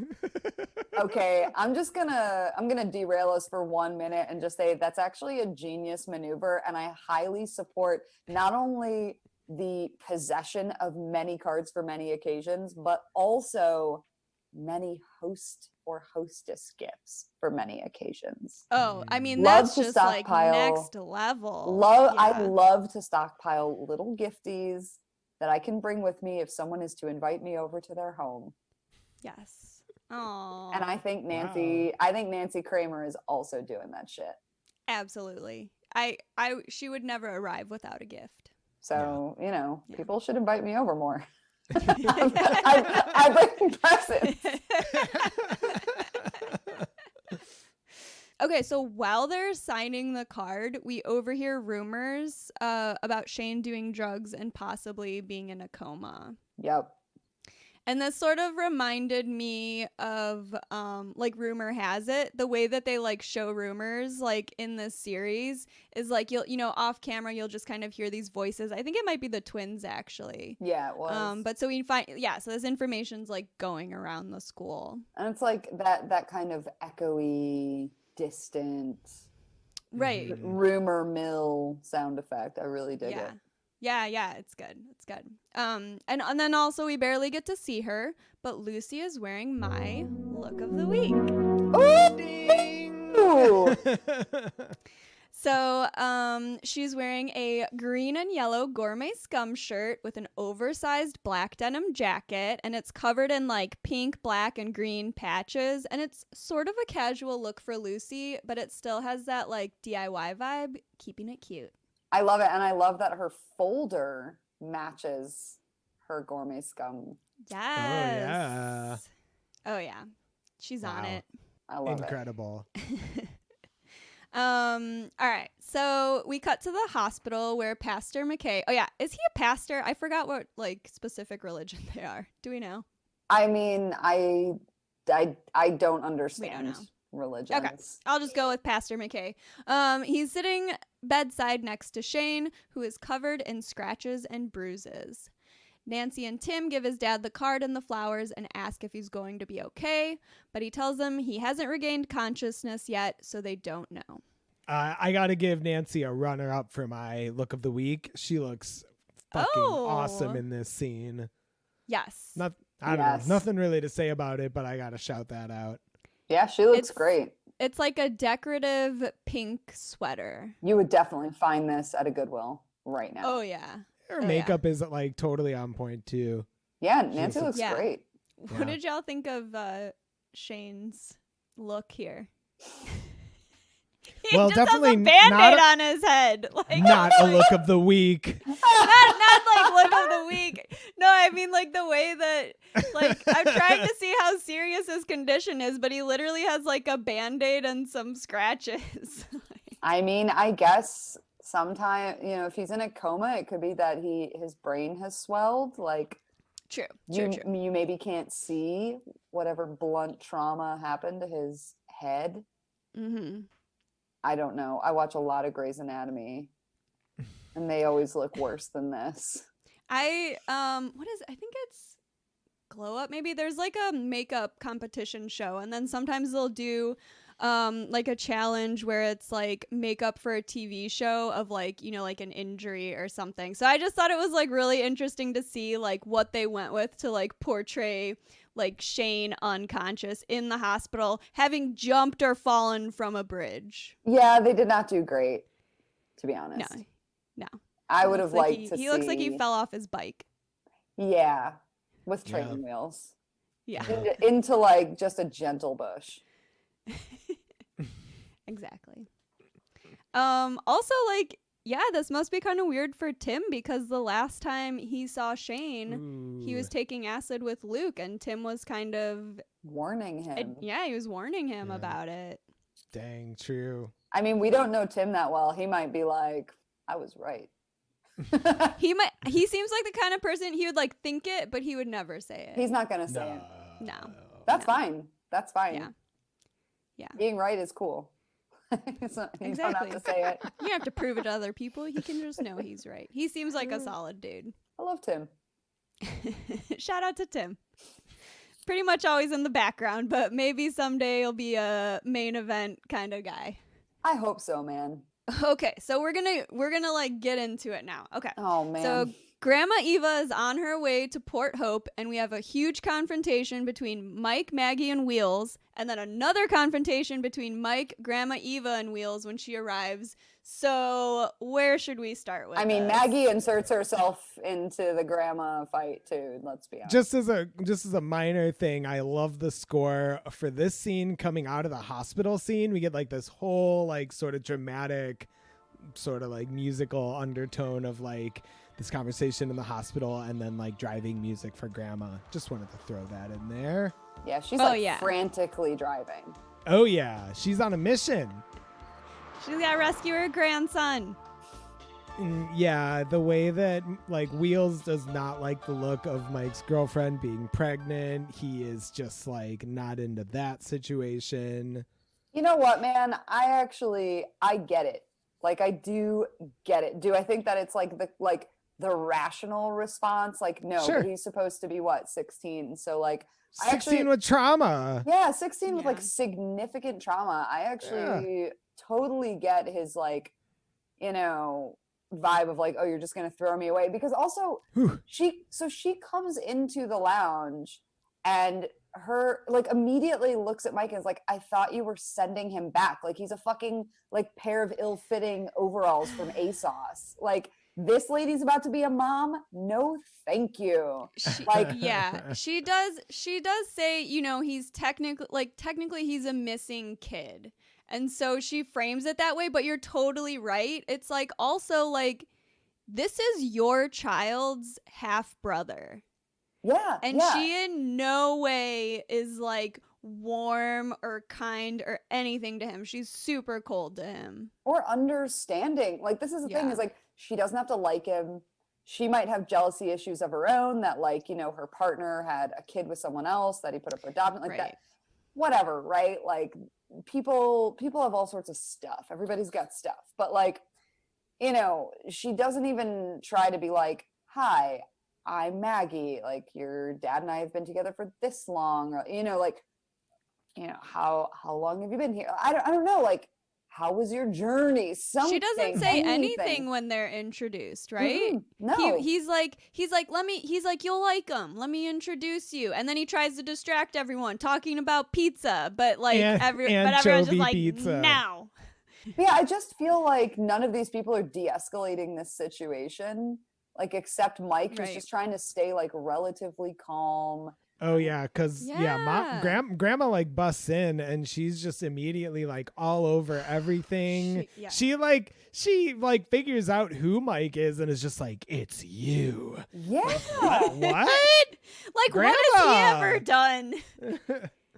Okay, I'm gonna derail us for 1 minute and just say that's actually a genius maneuver, and I highly support not only the possession of many cards for many occasions, but also many host or hostess gifts for many occasions. Oh, I mean, Love that's to just like stockpile. next level. I Yeah. love to stockpile little gifties that I can bring with me if someone is to invite me over to their home. Yes. Oh. And I think Nancy Kramer is also doing that shit. Absolutely. She would never arrive without a gift. So, Yeah. people should invite me over more. I bring presents. Okay, so while they're signing the card, we overhear rumors about Shane doing drugs and possibly being in a coma. Yep. And this sort of reminded me of, like, rumor has it, the way that they, like, show rumors, like, in this series is, like, off camera, you'll just kind of hear these voices. I think it might be the twins, actually. Yeah, it was. But so so this information's, like, going around the school. And it's like that kind of echoey, distant, Right. rumor mill sound effect. I really dig it. Yeah, it's good. It's good. And then also we barely get to see her, but Lucy is wearing my look of the week. Ooh! So, she's wearing a green and yellow gourmet scum shirt with an oversized black denim jacket, and it's covered in like pink, black, and green patches, and it's sort of a casual look for Lucy, but it still has that like DIY vibe, keeping it cute. I love it, and I love that her folder matches her gourmet scum. Yes. Oh yeah. She's on Wow. it. I love Incredible. All right. So we cut to the hospital where Pastor McKay. Oh yeah, is he a pastor? I forgot what like specific religion they are. Do we know? I mean, I don't understand We don't know. religions. Okay. I'll just go with Pastor McKay. He's sitting bedside next to Shane, who is covered in scratches and bruises. Nancy and Tim give his dad the card and the flowers and ask if he's going to be okay, but he tells them he hasn't regained consciousness yet, so they don't know. I gotta give Nancy a runner-up for my look of the week. She looks fucking awesome in this scene. Yes. I don't know. Nothing really to say about it, but I gotta shout that out. Yeah, she looks great. It's like a decorative pink sweater. You would definitely find this at a Goodwill right now. Oh, yeah. Her makeup is like totally on point too. Yeah, Nancy looks great. What did y'all think of Shane's look here? He Well, just definitely has a Band-Aid on his head. Like, not a look of the week. not like look of the week. No, I mean like the way that like I'm trying to see how serious his condition is, but he literally has like a Band-Aid and some scratches. I mean, I guess sometimes, if he's in a coma, it could be that his brain has swelled. Like, True. You maybe can't see whatever blunt trauma happened to his head. Mm-hmm. I don't know. I watch a lot of Grey's Anatomy, and they always look worse than this. I think it's Glow Up. Maybe there's like a makeup competition show, and then sometimes they'll do like a challenge where it's like makeup for a TV show of like, like an injury or something. So I just thought it was like really interesting to see like what they went with to like portray like Shane unconscious in the hospital, having jumped or fallen from a bridge. Yeah, they did not do great, to be honest. No. I would have liked to see. He looks like he fell off his bike. Yeah, with training wheels. Yeah. Into like just a gentle bush. Exactly. Also, like, yeah, this must be kind of weird for Tim because the last time he saw Shane, he was taking acid with Luke, and Tim was kind of warning him. He was warning him about it. Dang, true. I mean, we don't know Tim that well. He might be like, I was right. He seems like the kind of person he would like think it, but he would never say it. He's not gonna say it. No. That's fine. That's fine. Yeah. Being right is cool. You don't have to say it. You don't have to prove it to other people. He can just know he's right. He seems like a solid dude. I love Tim. Shout out to Tim. Pretty much always in the background, but maybe someday he'll be a main event kind of guy. I hope so, man. Okay, so we're gonna like get into it now. Okay. Oh man. So Grandma Eva is on her way to Port Hope, and we have a huge confrontation between Mike, Maggie, and Wheels, and then another confrontation between Mike, Grandma Eva, and Wheels when she arrives. So where should we start with? I mean, this? Maggie inserts herself into the grandma fight too. Let's be honest. Just as a minor thing, I love the score for this scene coming out of the hospital scene. We get like this whole like sort of dramatic, sort of like musical undertone of like this conversation in the hospital, and then like driving music for grandma. Just wanted to throw that in there. Yeah, she's yeah. frantically driving. Oh yeah, she's on a mission. She's got to rescue her grandson. Yeah, the way that like Wheels does not like the look of Mike's girlfriend being pregnant. He is just like not into that situation. You know what, man? I get it. Like, I do get it. Do I think that it's like the rational response? Like, no, Sure. but he's supposed to be what, 16? So like 16 with trauma. Yeah, 16 with Yeah. like significant trauma. I actually totally get his like, you know, vibe of like, oh, you're just gonna throw me away. Because also Whew. she comes into the lounge and her like immediately looks at Mike and is like, I thought you were sending him back. Like he's a fucking like pair of ill-fitting overalls from ASOS. Like, this lady's about to be a mom? No, thank you. Like, Yeah, she does say, you know, he's technically he's a missing kid. And so she frames it that way, but you're totally right. It's like also like this is your child's half brother. yeah. And yeah. she in no way is like warm or kind or anything to him. She's super cold to him. Or understanding. Like, this is the thing, Yeah. is like, she doesn't have to like him. She might have jealousy issues of her own, that like, you know, her partner had a kid with someone else that he put up for adoption, like Right. that, whatever, right? Like, people have all sorts of stuff. Everybody's got stuff. But like, you know, she doesn't even try to be like, hi, I'm Maggie. Like, your dad and I have been together for this long. Or, you know, like, you know, how long have you been here? I don't know. Like, how was your journey? Something. She doesn't say anything. anything when they're introduced, right? Mm-mm, no. He's like, you'll like him. Let me introduce you. And then he tries to distract everyone talking about pizza, but like everyone's just anchovy like, pizza. now. Yeah, I just feel like none of these people are de-escalating this situation. Like, except Mike, who's Right. just trying to stay like relatively calm. Oh yeah, because grandma like busts in and she's just immediately like all over everything. She figures out who Mike is and is just like, it's you. Yeah. What? Like, Grandma! what has he ever done?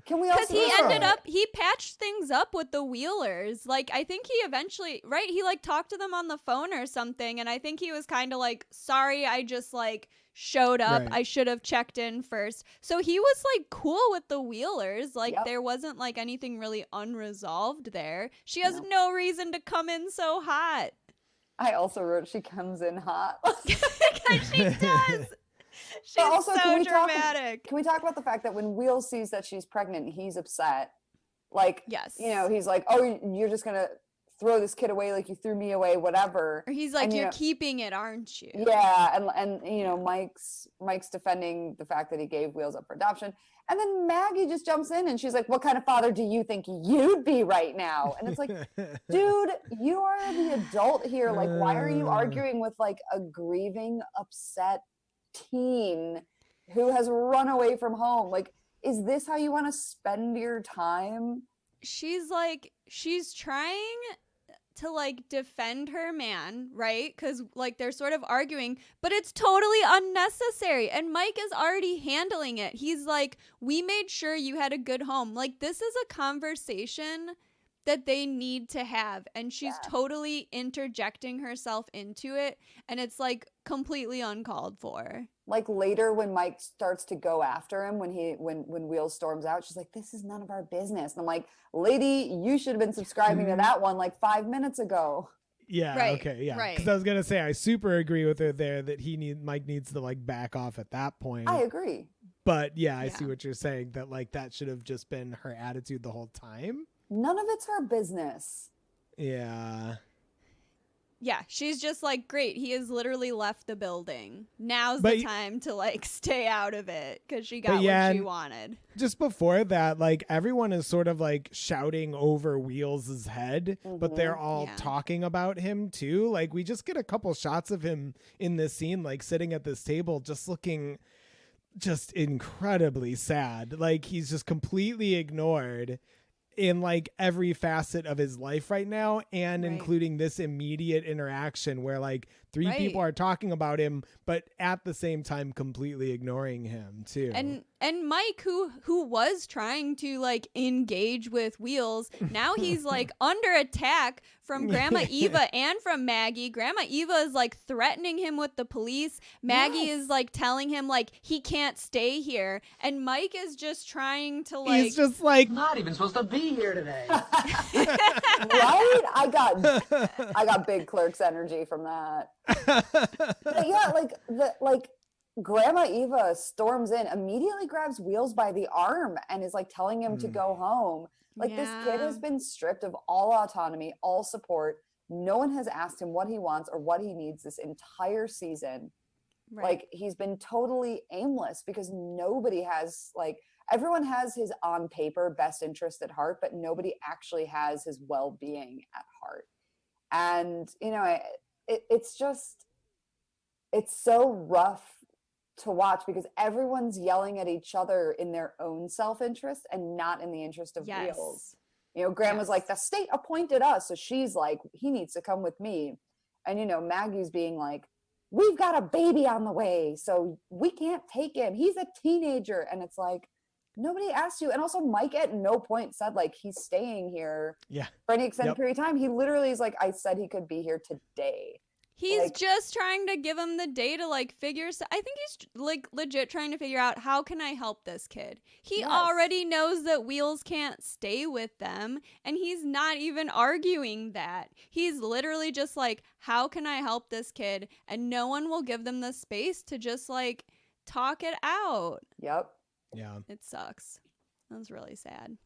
Can we Because also he patched things up with the Wheelers. Like, I think he eventually, right? He like talked to them on the phone or something. And I think he was kind of like, sorry, I just like showed up. Right. I should have checked in first. So he was like cool with the Wheelers. Like, Yep. there wasn't like anything really unresolved there. She has No. no reason to come in so hot. I also wrote she comes in hot. She does. She's also, so can we dramatic. Can we talk about the fact that when Will sees that she's pregnant, he's upset? Like, Yes. you know, he's like, oh, you're just gonna throw this kid away like you threw me away, whatever. Or he's like, And, you you're know, keeping it, aren't you? Yeah, and you know, Mike's defending the fact that he gave Wheels up for adoption. And then Maggie just jumps in and she's like, what kind of father do you think you'd be right now? And it's like, dude, you are the adult here. Like, why are you arguing with like a grieving, upset teen who has run away from home? Like, is this how you want to spend your time? She's trying to like defend her man, right? Because like they're sort of arguing, but it's totally unnecessary. And Mike is already handling it. He's like, we made sure you had a good home. Like, this is a conversation that they need to have. And she's totally interjecting herself into it. And it's like completely uncalled for. Like, later when Mike starts to go after him, when Wheels storms out, she's like, this is none of our business. And I'm like, lady, you should have been subscribing to that one like 5 minutes ago. Yeah. Right, Okay. Yeah. right. Because I was gonna say I super agree with her there that Mike needs to like back off at that point. I agree. But yeah, I see what you're saying, that like that should have just been her attitude the whole time. None of it's her business. Yeah. Yeah, she's just like, great, he has literally left the building. Now's But the time to like stay out of it because she But got yeah, what she and- wanted. Just before that, like everyone is sort of like shouting over Wheels' head, but they're all Yeah. talking about him too. Like we just get a couple shots of him in this scene, like sitting at this table, just looking just incredibly sad. Like he's just completely ignored in like every facet of his life right now, and Right. including this immediate interaction where like three Right. people are talking about him, but at the same time completely ignoring him too. And Mike, who was trying to like engage with Wheels, now he's like under attack from Grandma Eva and from Maggie. Grandma Eva is like threatening him with the police. Maggie is like telling him like he can't stay here, and Mike is just trying to like. He's just like, Not even supposed to be here today. Right? I got big Clerks energy from that. But yeah, like Grandma Eva storms in, immediately grabs Wheels by the arm and is like telling him to go home. Like this kid has been stripped of all autonomy, all support. No one has asked him what he wants or what he needs this entire season. Right. Like he's been totally aimless because nobody has like everyone has his on paper best interest at heart, but nobody actually has his well-being at heart. And you know, it's so rough to watch because everyone's yelling at each other in their own self-interest and not in the interest of Wheels. You know, Grandma's like, the state appointed us, so she's like, he needs to come with me. And you know, Maggie's being like, we've got a baby on the way, so we can't take him, he's a teenager. And it's like, nobody asked you. And also Mike at no point said like he's staying here for any extended period of time. He literally is like, I said he could be here today. He's like, just trying to give him the day to like figure. I think he's like legit trying to figure out, how can I help this kid? He already knows that Wheels can't stay with them, and he's not even arguing that. He's literally just like, how can I help this kid? And no one will give them the space to just like talk it out. Yep. yeah. It sucks. That's really sad.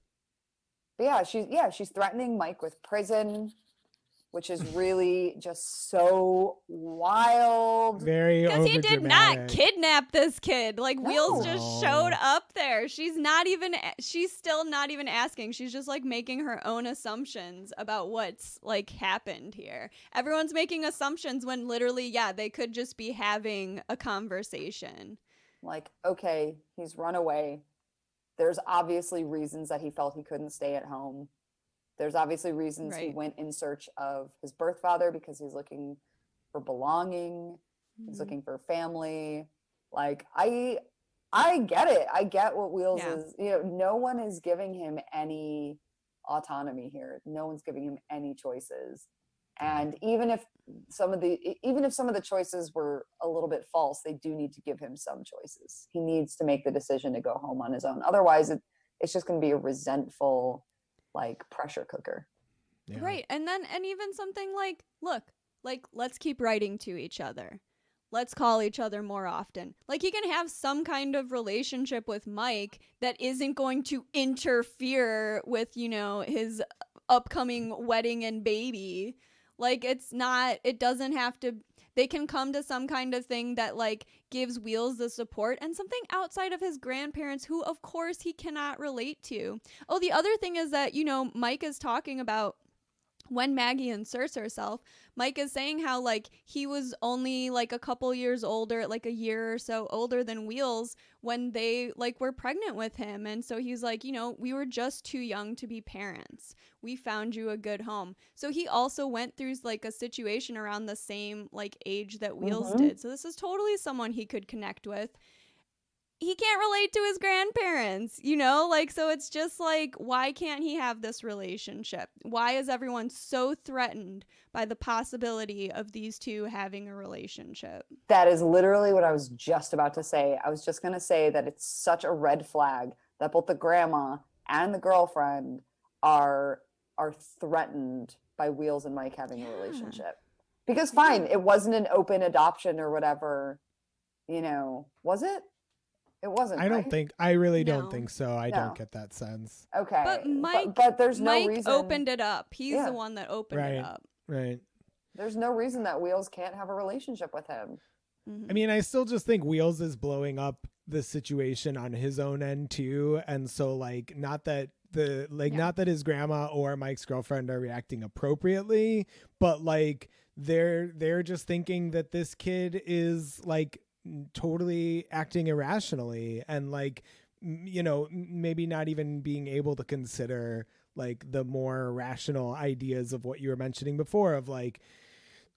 But she's threatening Mike with prison, which is really just so wild. Very Because he did not overdramatic. kidnap this kid. Like, Wheels just No. showed up there. She's still not even asking. She's just like making her own assumptions about what's like happened here. Everyone's making assumptions when literally, they could just be having a conversation. Like, okay, he's run away. There's obviously reasons that he felt he couldn't stay at home. There's obviously reasons he Right. went in search of his birth father because he's looking for belonging. He's looking for family. Like, I get it. I get what Wheels is. You know, no one is giving him any autonomy here. No one's giving him any choices. And even if some of the choices were a little bit false, they do need to give him some choices. He needs to make the decision to go home on his own. Otherwise, it's just going to be a resentful, like, pressure cooker. Yeah. Right. And even something like, look, like, let's keep writing to each other. Let's call each other more often. Like, he can have some kind of relationship with Mike that isn't going to interfere with, you know, his upcoming wedding and baby. Like, it doesn't have to, they can come to some kind of thing that, like, gives Wheels the support and something outside of his grandparents, who, of course, he cannot relate to. Oh, the other thing is that, you know, Mike is talking about when Maggie inserts herself, Mike is saying how, like, he was only, like, a couple years older, like a year or so older than Wheels when they, like, were pregnant with him. And so he's like, you know, we were just too young to be parents. We found you a good home. So he also went through, like, a situation around the same, like, age that Wheels did. So this is totally someone he could connect with. He can't relate to his grandparents, you know? Like, so it's just like, why can't he have this relationship? Why is everyone so threatened by the possibility of these two having a relationship? That is literally what I was just about to say. I was just going to say that it's such a red flag that both the grandma and the girlfriend are threatened by Wheels and Mike having a relationship. Because fine, it wasn't an open adoption or whatever, you know, was it? It wasn't. I don't right? think. I really No. don't think so. I No. don't get that sense. Okay. But Mike, but there's no Mike reason. opened it up. He's Yeah. the one that opened Right. it up. Right. There's no reason that Wheels can't have a relationship with him. I mean, I still just think Wheels is blowing up the situation on his own end too. And so like, not that not that his grandma or Mike's girlfriend are reacting appropriately, but like they're just thinking that this kid is like totally acting irrationally and like, you know, maybe not even being able to consider like the more rational ideas of what you were mentioning before of like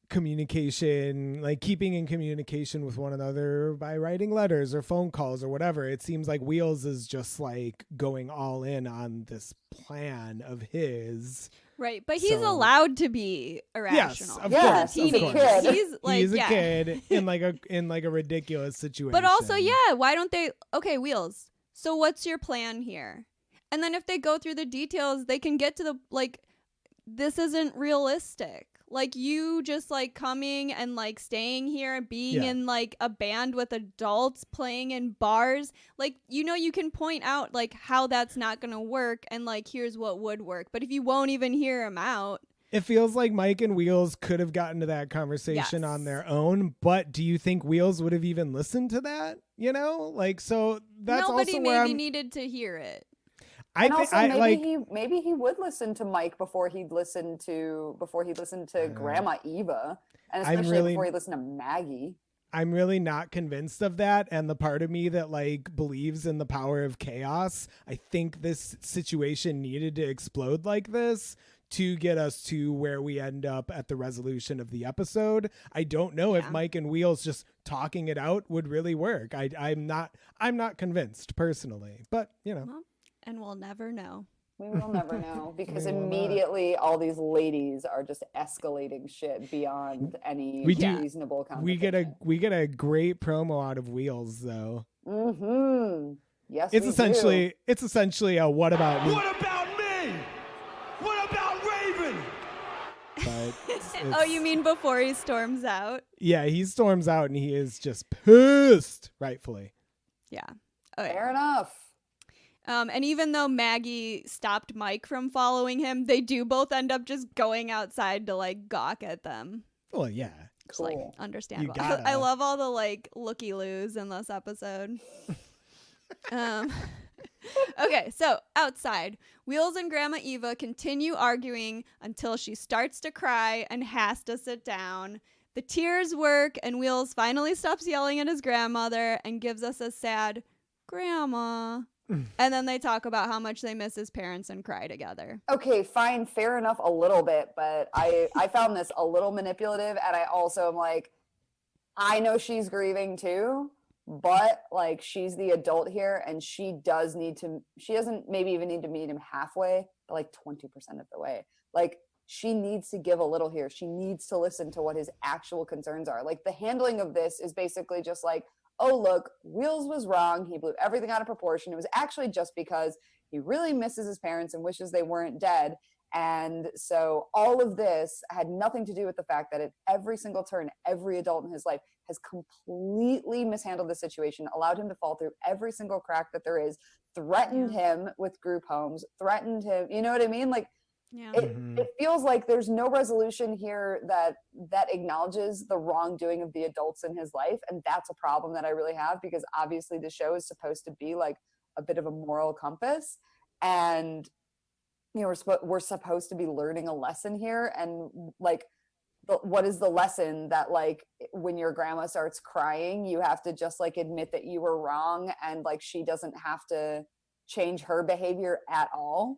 communication, like keeping in communication with one another by writing letters or phone calls or whatever. It seems like Wheels is just like going all in on this plan of his. Right, but he's allowed to be irrational. Yes, of course, he's a of teenager. course. He's like, He's a kid in like a ridiculous situation. But also, why don't they? Okay, Wheels. So what's your plan here? And then if they go through the details, they can get to the like. This isn't realistic. Like you just like coming and like staying here and being in like a band with adults playing in bars. Like, you know, you can point out like how that's not going to work and like here's what would work. But if you won't even hear him out. It feels like Mike and Wheels could have gotten to that conversation on their own. But do you think Wheels would have even listened to that? You know, like, so that's nobody also where maybe needed to hear it. Maybe he would listen to Mike before he'd listened to Grandma Eva, and especially before he listened to Maggie. I'm really not convinced of that, and the part of me that like believes in the power of chaos, I think this situation needed to explode like this to get us to where we end up at the resolution of the episode. I don't know if Mike and Wheels just talking it out would really work. I'm not convinced personally, but you know. Well, and we'll never know. We will never know because immediately all these ladies are just escalating shit beyond any reasonable conversation. We get a great promo out of Wheels though. Mm-hmm. Yes, it's essentially a what about me? What about me? What about Raven? But oh, you mean before he storms out? Yeah, he storms out and he is just pissed, rightfully. Yeah. Fair enough. And even though Maggie stopped Mike from following him, they do both end up just going outside to like gawk at them. Well, yeah. Cool. Like, understandable. You gotta. I love all the like looky-loos in this episode. Okay, so outside, Wheels and Grandma Eva continue arguing until she starts to cry and has to sit down. The tears work, and Wheels finally stops yelling at his grandmother and gives us a sad Grandma. And then they talk about how much they miss his parents and cry together. Okay, fine, fair enough a little bit, but I found this a little manipulative, and I also am like, I know she's grieving too, but like she's the adult here, and she doesn't maybe even need to meet him halfway, but like 20% of the way. Like she needs to give a little here. She needs to listen to what his actual concerns are. Like the handling of this is basically just like, oh, look, Wheels was wrong. He blew everything out of proportion. It was actually just because he really misses his parents and wishes they weren't dead. And so all of this had nothing to do with the fact that at every single turn, every adult in his life has completely mishandled the situation, allowed him to fall through every single crack that there is, threatened him with group homes, threatened him. You know what I mean? Like, it feels like there's no resolution here that acknowledges the wrongdoing of the adults in his life, and that's a problem that I really have, because obviously the show is supposed to be like a bit of a moral compass, and you know we're supposed to be learning a lesson here, and like what is the lesson? That like when your grandma starts crying, you have to just like admit that you were wrong, and like she doesn't have to change her behavior at all.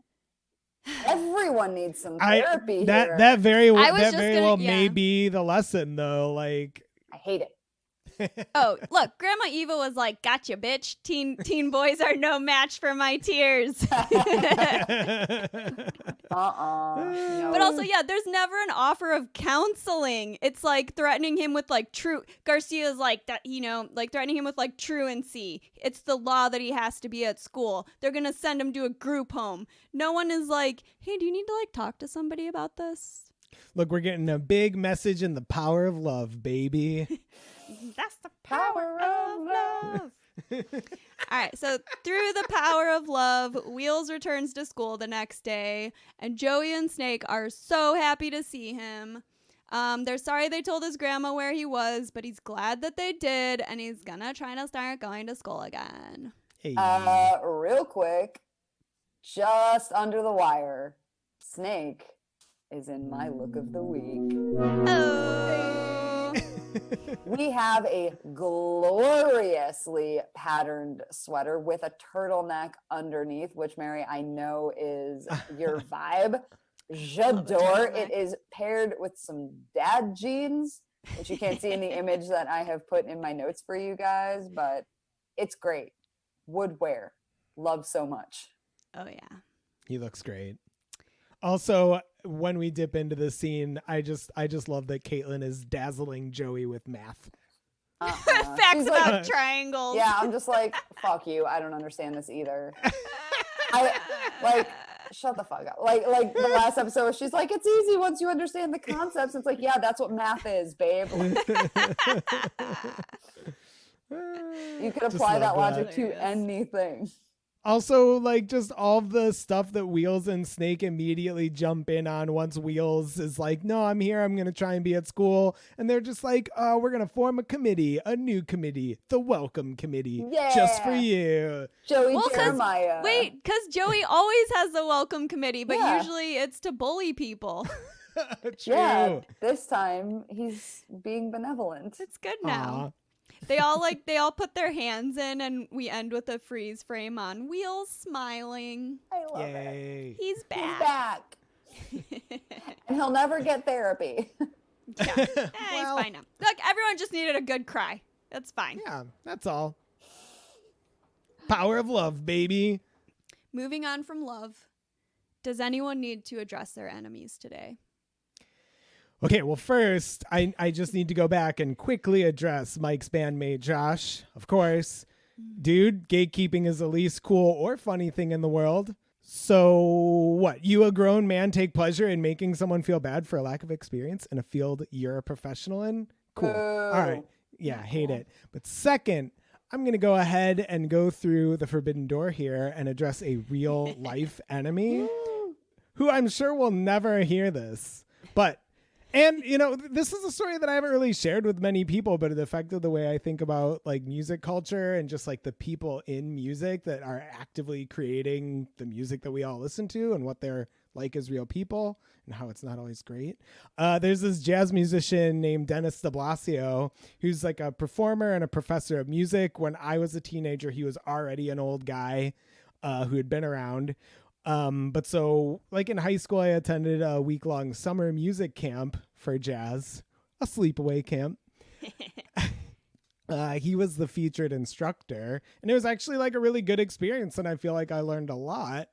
Everyone needs some therapy here. That very well may be the lesson though. Like I hate it. Oh, look, Grandma Eva was like, "Gotcha, bitch. Teen boys are no match for my tears." No. But also, yeah, there's never an offer of counseling. It's like threatening him with like Garcia's like that, you know, like threatening him with like truancy. It's the law that he has to be at school. They're gonna send him to a group home. No one is like, "Hey, do you need to like talk to somebody about this?" Look, we're getting a big message in the power of love, baby. That's the power of love. All right, so through the power of love, Wheels returns to school the next day, and Joey and Snake are so happy to see him. They're sorry they told his grandma where he was, but he's glad that they did, and he's gonna try to start going to school again. Hey. Real quick, just under the wire, Snake is in my look of the week. Oh. We have a gloriously patterned sweater with a turtleneck underneath, which, Mary, I know is your vibe. J'adore. It is paired with some dad jeans, which you can't see in the image that I have put in my notes for you guys, but it's great. Would wear. Love so much. Oh, yeah. He looks great. Also, when we dip into the scene, I just love that Caitlin is dazzling Joey with math. Facts She's about like, triangles. yeah, I'm just like, fuck you. I don't understand this either. Shut the fuck up. Like the last episode, she's like, it's easy once you understand the concepts. It's like, yeah, that's what math is, babe. You could apply that logic to anything. Also, like, just all the stuff that Wheels and Snake immediately jump in on once Wheels is like, no, I'm here. I'm going to try and be at school. And they're just like, oh, we're going to form a new committee, the Welcome Committee, just for you. Joey Jeremiah. Wait, because Joey always has the Welcome Committee, but Yeah. usually it's to bully people. True. Yeah, this time he's being benevolent. It's good now. They all put their hands in, and we end with a freeze frame on Wheels smiling. I love Yay. it. He's back. He's back. And he'll never get therapy. Yeah. He's fine now. Look, everyone just needed a good cry. That's fine. Yeah, that's all. Power of love, baby. Moving on from love, does anyone need to address their enemies today? Okay, well, first, I just need to go back and quickly address Mike's bandmate, Josh. Of course. Dude, gatekeeping is the least cool or funny thing in the world. So what? You, a grown man, take pleasure in making someone feel bad for a lack of experience in a field you're a professional in? Cool. All right. Yeah, hate it. But second, I'm going to go ahead and go through the forbidden door here and address a real life enemy who I'm sure will never hear this. And, you know, this is a story that I haven't really shared with many people, but it affected the way I think about, like, music culture and just, like, the people in music that are actively creating the music that we all listen to and what they're like as real people and how it's not always great. There's this jazz musician named Dennis de Blasio, who's, like, a performer and a professor of music. When I was a teenager, he was already an old guy who had been around. But so, like, in high school, I attended a week-long summer music camp for jazz, a sleepaway camp. He was the featured instructor, and it was actually, like, a really good experience, and I feel like I learned a lot.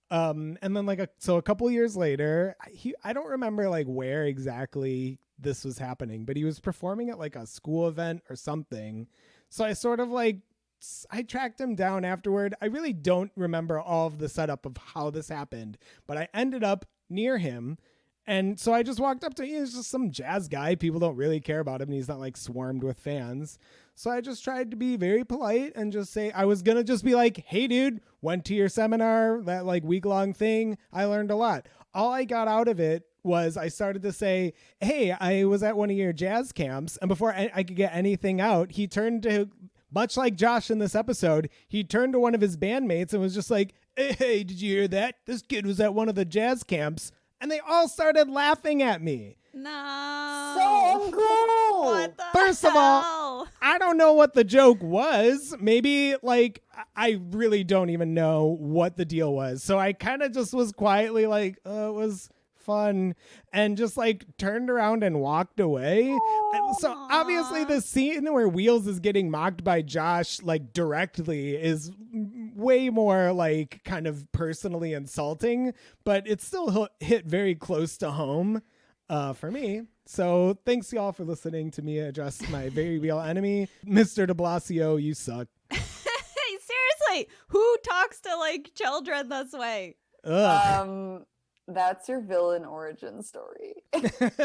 And then, like, a couple years later, I don't remember, like, where exactly this was happening, but he was performing at, like, a school event or something. So I sort of, like, I tracked him down afterward. I really don't remember all of the setup of how this happened, but I ended up near him. And so I just walked up to him. He's just some jazz guy. People don't really care about him. And he's not, like, swarmed with fans. So I just tried to be very polite and just say, I was going to just be like, hey, dude, went to your seminar, that, like, week-long thing. I learned a lot. All I got out of it was I started to say, hey, I was at one of your jazz camps. And before I could get anything out, he turned to, much like Josh in this episode, he turned to one of his bandmates and was just like, hey, did you hear that? This kid was at one of the jazz camps. And they all started laughing at me. No. So uncool. What the First of all, I don't know what the joke was. Maybe, like, I really don't even know what the deal was. So I kind of just was quietly like, it was fun, and just, like, turned around and walked away. And so obviously the scene where Wheels is getting mocked by Josh, like, directly is way more, like, kind of personally insulting, but it still hit very close to home for me. So thanks y'all for listening to me address my very real enemy, Mr. de Blasio. You suck. Hey, seriously, who talks to, like, children this way? Ugh. That's your villain origin story.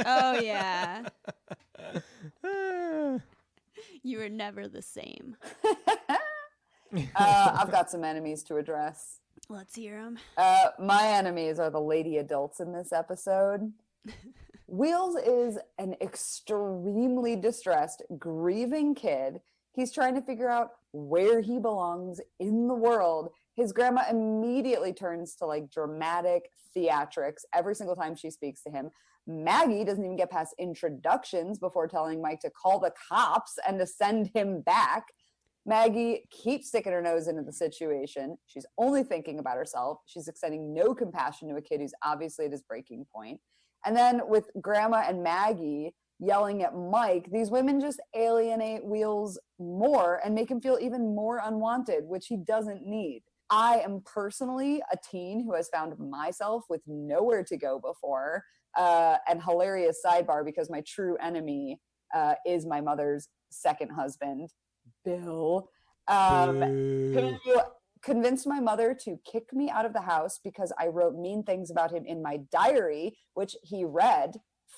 Oh, yeah. You were never the same. I've got some enemies to address. Let's hear them. My enemies are the lady adults in this episode. Wheels is an extremely distressed, grieving kid. He's trying to figure out where he belongs in the world. His grandma immediately turns to like dramatic theatrics every single time she speaks to him. Maggie doesn't even get past introductions before telling Mike to call the cops and to send him back. Maggie keeps sticking her nose into the situation. She's only thinking about herself. She's extending no compassion to a kid who's obviously at his breaking point. And then with Grandma and Maggie yelling at Mike, these women just alienate Wheels more and make him feel even more unwanted, which he doesn't need. I am personally a teen who has found myself with nowhere to go before. And hilarious sidebar, because my true enemy is my mother's second husband, Bill, who convinced my mother to kick me out of the house because I wrote mean things about him in my diary, which he read,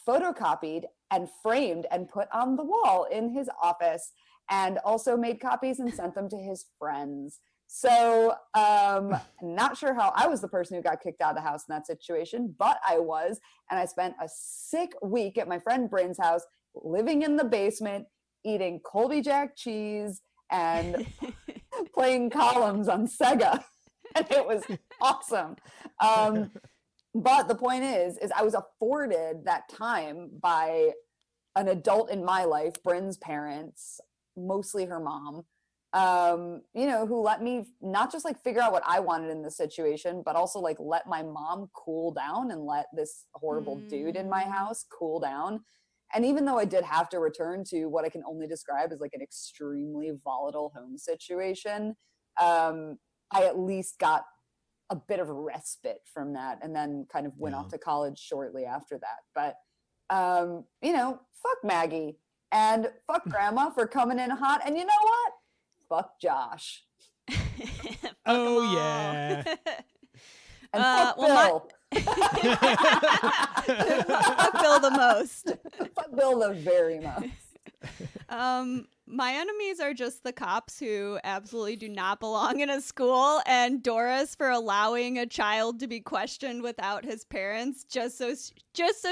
photocopied, and framed and put on the wall in his office, and also made copies and sent them to his friends. So not sure how I was the person who got kicked out of the house in that situation, but I was. And I spent a sick week at my friend Bryn's house, living in the basement, eating Colby Jack cheese and playing columns on Sega. And it was awesome. But the point is I was afforded that time by an adult in my life, Bryn's parents, mostly her mom, who let me not just like figure out what I wanted in the situation, but also like let my mom cool down and let this horrible dude in my house cool down. And even though I did have to return to what I can only describe as like an extremely volatile home situation, I at least got a bit of a respite from that, and then kind of went off to college shortly after that. But, fuck Maggie and fuck Grandma for coming in hot. And you know what? Fuck Josh. Oh, yeah. And fuck Bill. Fuck Bill the most. Fuck Bill the very most. My enemies are just the cops who absolutely do not belong in a school, and Doris for allowing a child to be questioned without his parents just so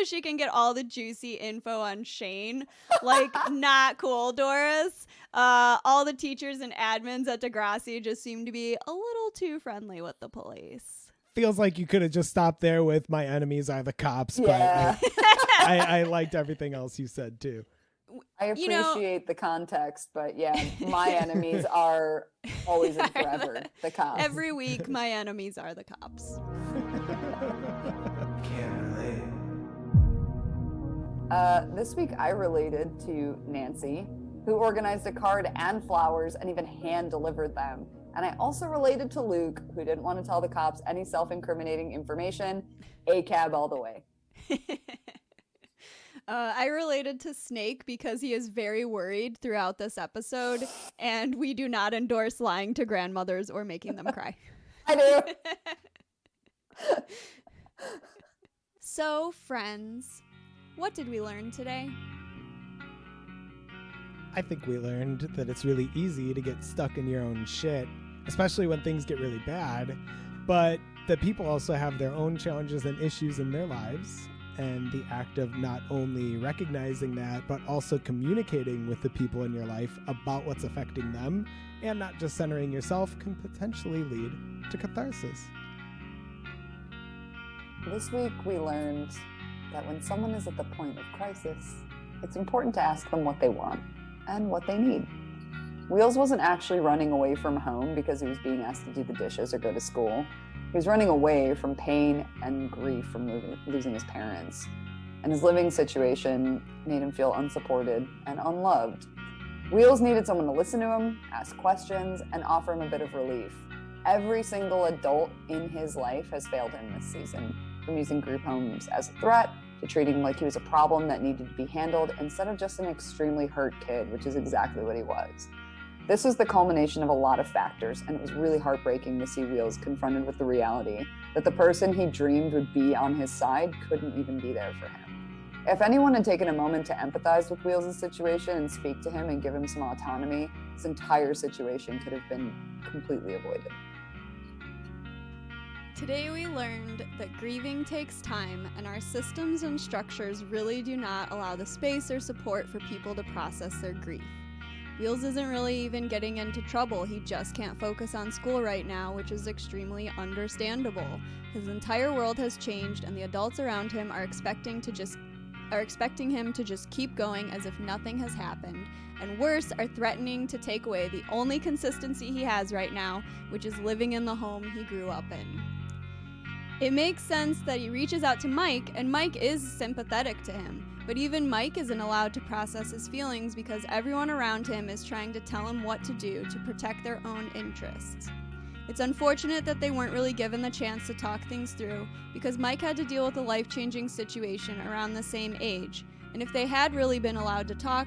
she can get all the juicy info on Shane. Like, not cool, Doris. All the teachers and admins at Degrassi just seem to be a little too friendly with the police. Feels like you could have just stopped there with my enemies are the cops, Yeah. but I liked everything else you said too. I appreciate the context, but yeah, my enemies are always and forever the cops. Every week, my enemies are the cops. This week, I related to Nancy, who organized a card and flowers and even hand-delivered them. And I also related to Luke, who didn't want to tell the cops any self-incriminating information. ACAB all the way. I related to Snake because he is very worried throughout this episode, and we do not endorse lying to grandmothers or making them cry. I do. So, friends, what did we learn today? I think we learned that it's really easy to get stuck in your own shit, especially when things get really bad, but that people also have their own challenges and issues in their lives. And the act of not only recognizing that, but also communicating with the people in your life about what's affecting them, and not just centering yourself, can potentially lead to catharsis. This week we learned that when someone is at the point of crisis, it's important to ask them what they want and what they need. Wheels wasn't actually running away from home because he was being asked to do the dishes or go to school. He was running away from pain and grief from losing his parents. And his living situation made him feel unsupported and unloved. Wheels needed someone to listen to him, ask questions, and offer him a bit of relief. Every single adult in his life has failed him this season, from using group homes as a threat to treating him like he was a problem that needed to be handled instead of just an extremely hurt kid, which is exactly what he was. This was the culmination of a lot of factors, and it was really heartbreaking to see Wheels confronted with the reality that the person he dreamed would be on his side couldn't even be there for him. If anyone had taken a moment to empathize with Wheels' situation and speak to him and give him some autonomy, this entire situation could have been completely avoided. Today we learned that grieving takes time, and our systems and structures really do not allow the space or support for people to process their grief. Wheels isn't really even getting into trouble. He just can't focus on school right now, which is extremely understandable. His entire world has changed, and the adults around him are expecting him to just keep going as if nothing has happened, and worse, are threatening to take away the only consistency he has right now, which is living in the home he grew up in. It makes sense that he reaches out to Mike, and Mike is sympathetic to him, but even Mike isn't allowed to process his feelings because everyone around him is trying to tell him what to do to protect their own interests. It's unfortunate that they weren't really given the chance to talk things through because Mike had to deal with a life-changing situation around the same age, and if they had really been allowed to talk,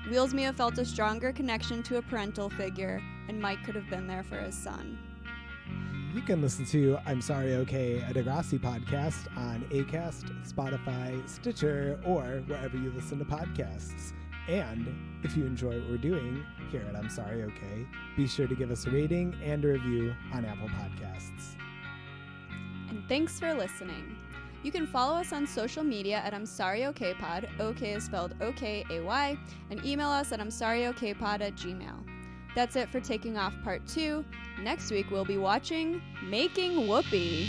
Wheels may have felt a stronger connection to a parental figure, and Mike could have been there for his son. You can listen to I'm Sorry Okay, a Degrassi podcast on Acast, Spotify, Stitcher, or wherever you listen to podcasts. And if you enjoy what we're doing here at I'm Sorry Okay, be sure to give us a rating and a review on Apple Podcasts. And thanks for listening. You can follow us on social media at I'm Sorry Okay Pod, OK is spelled O-K-A-Y, and email us at I'mSorryOKPod@gmail.com. That's it for Taking Off Part 2. Next week we'll be watching Making Whoopee.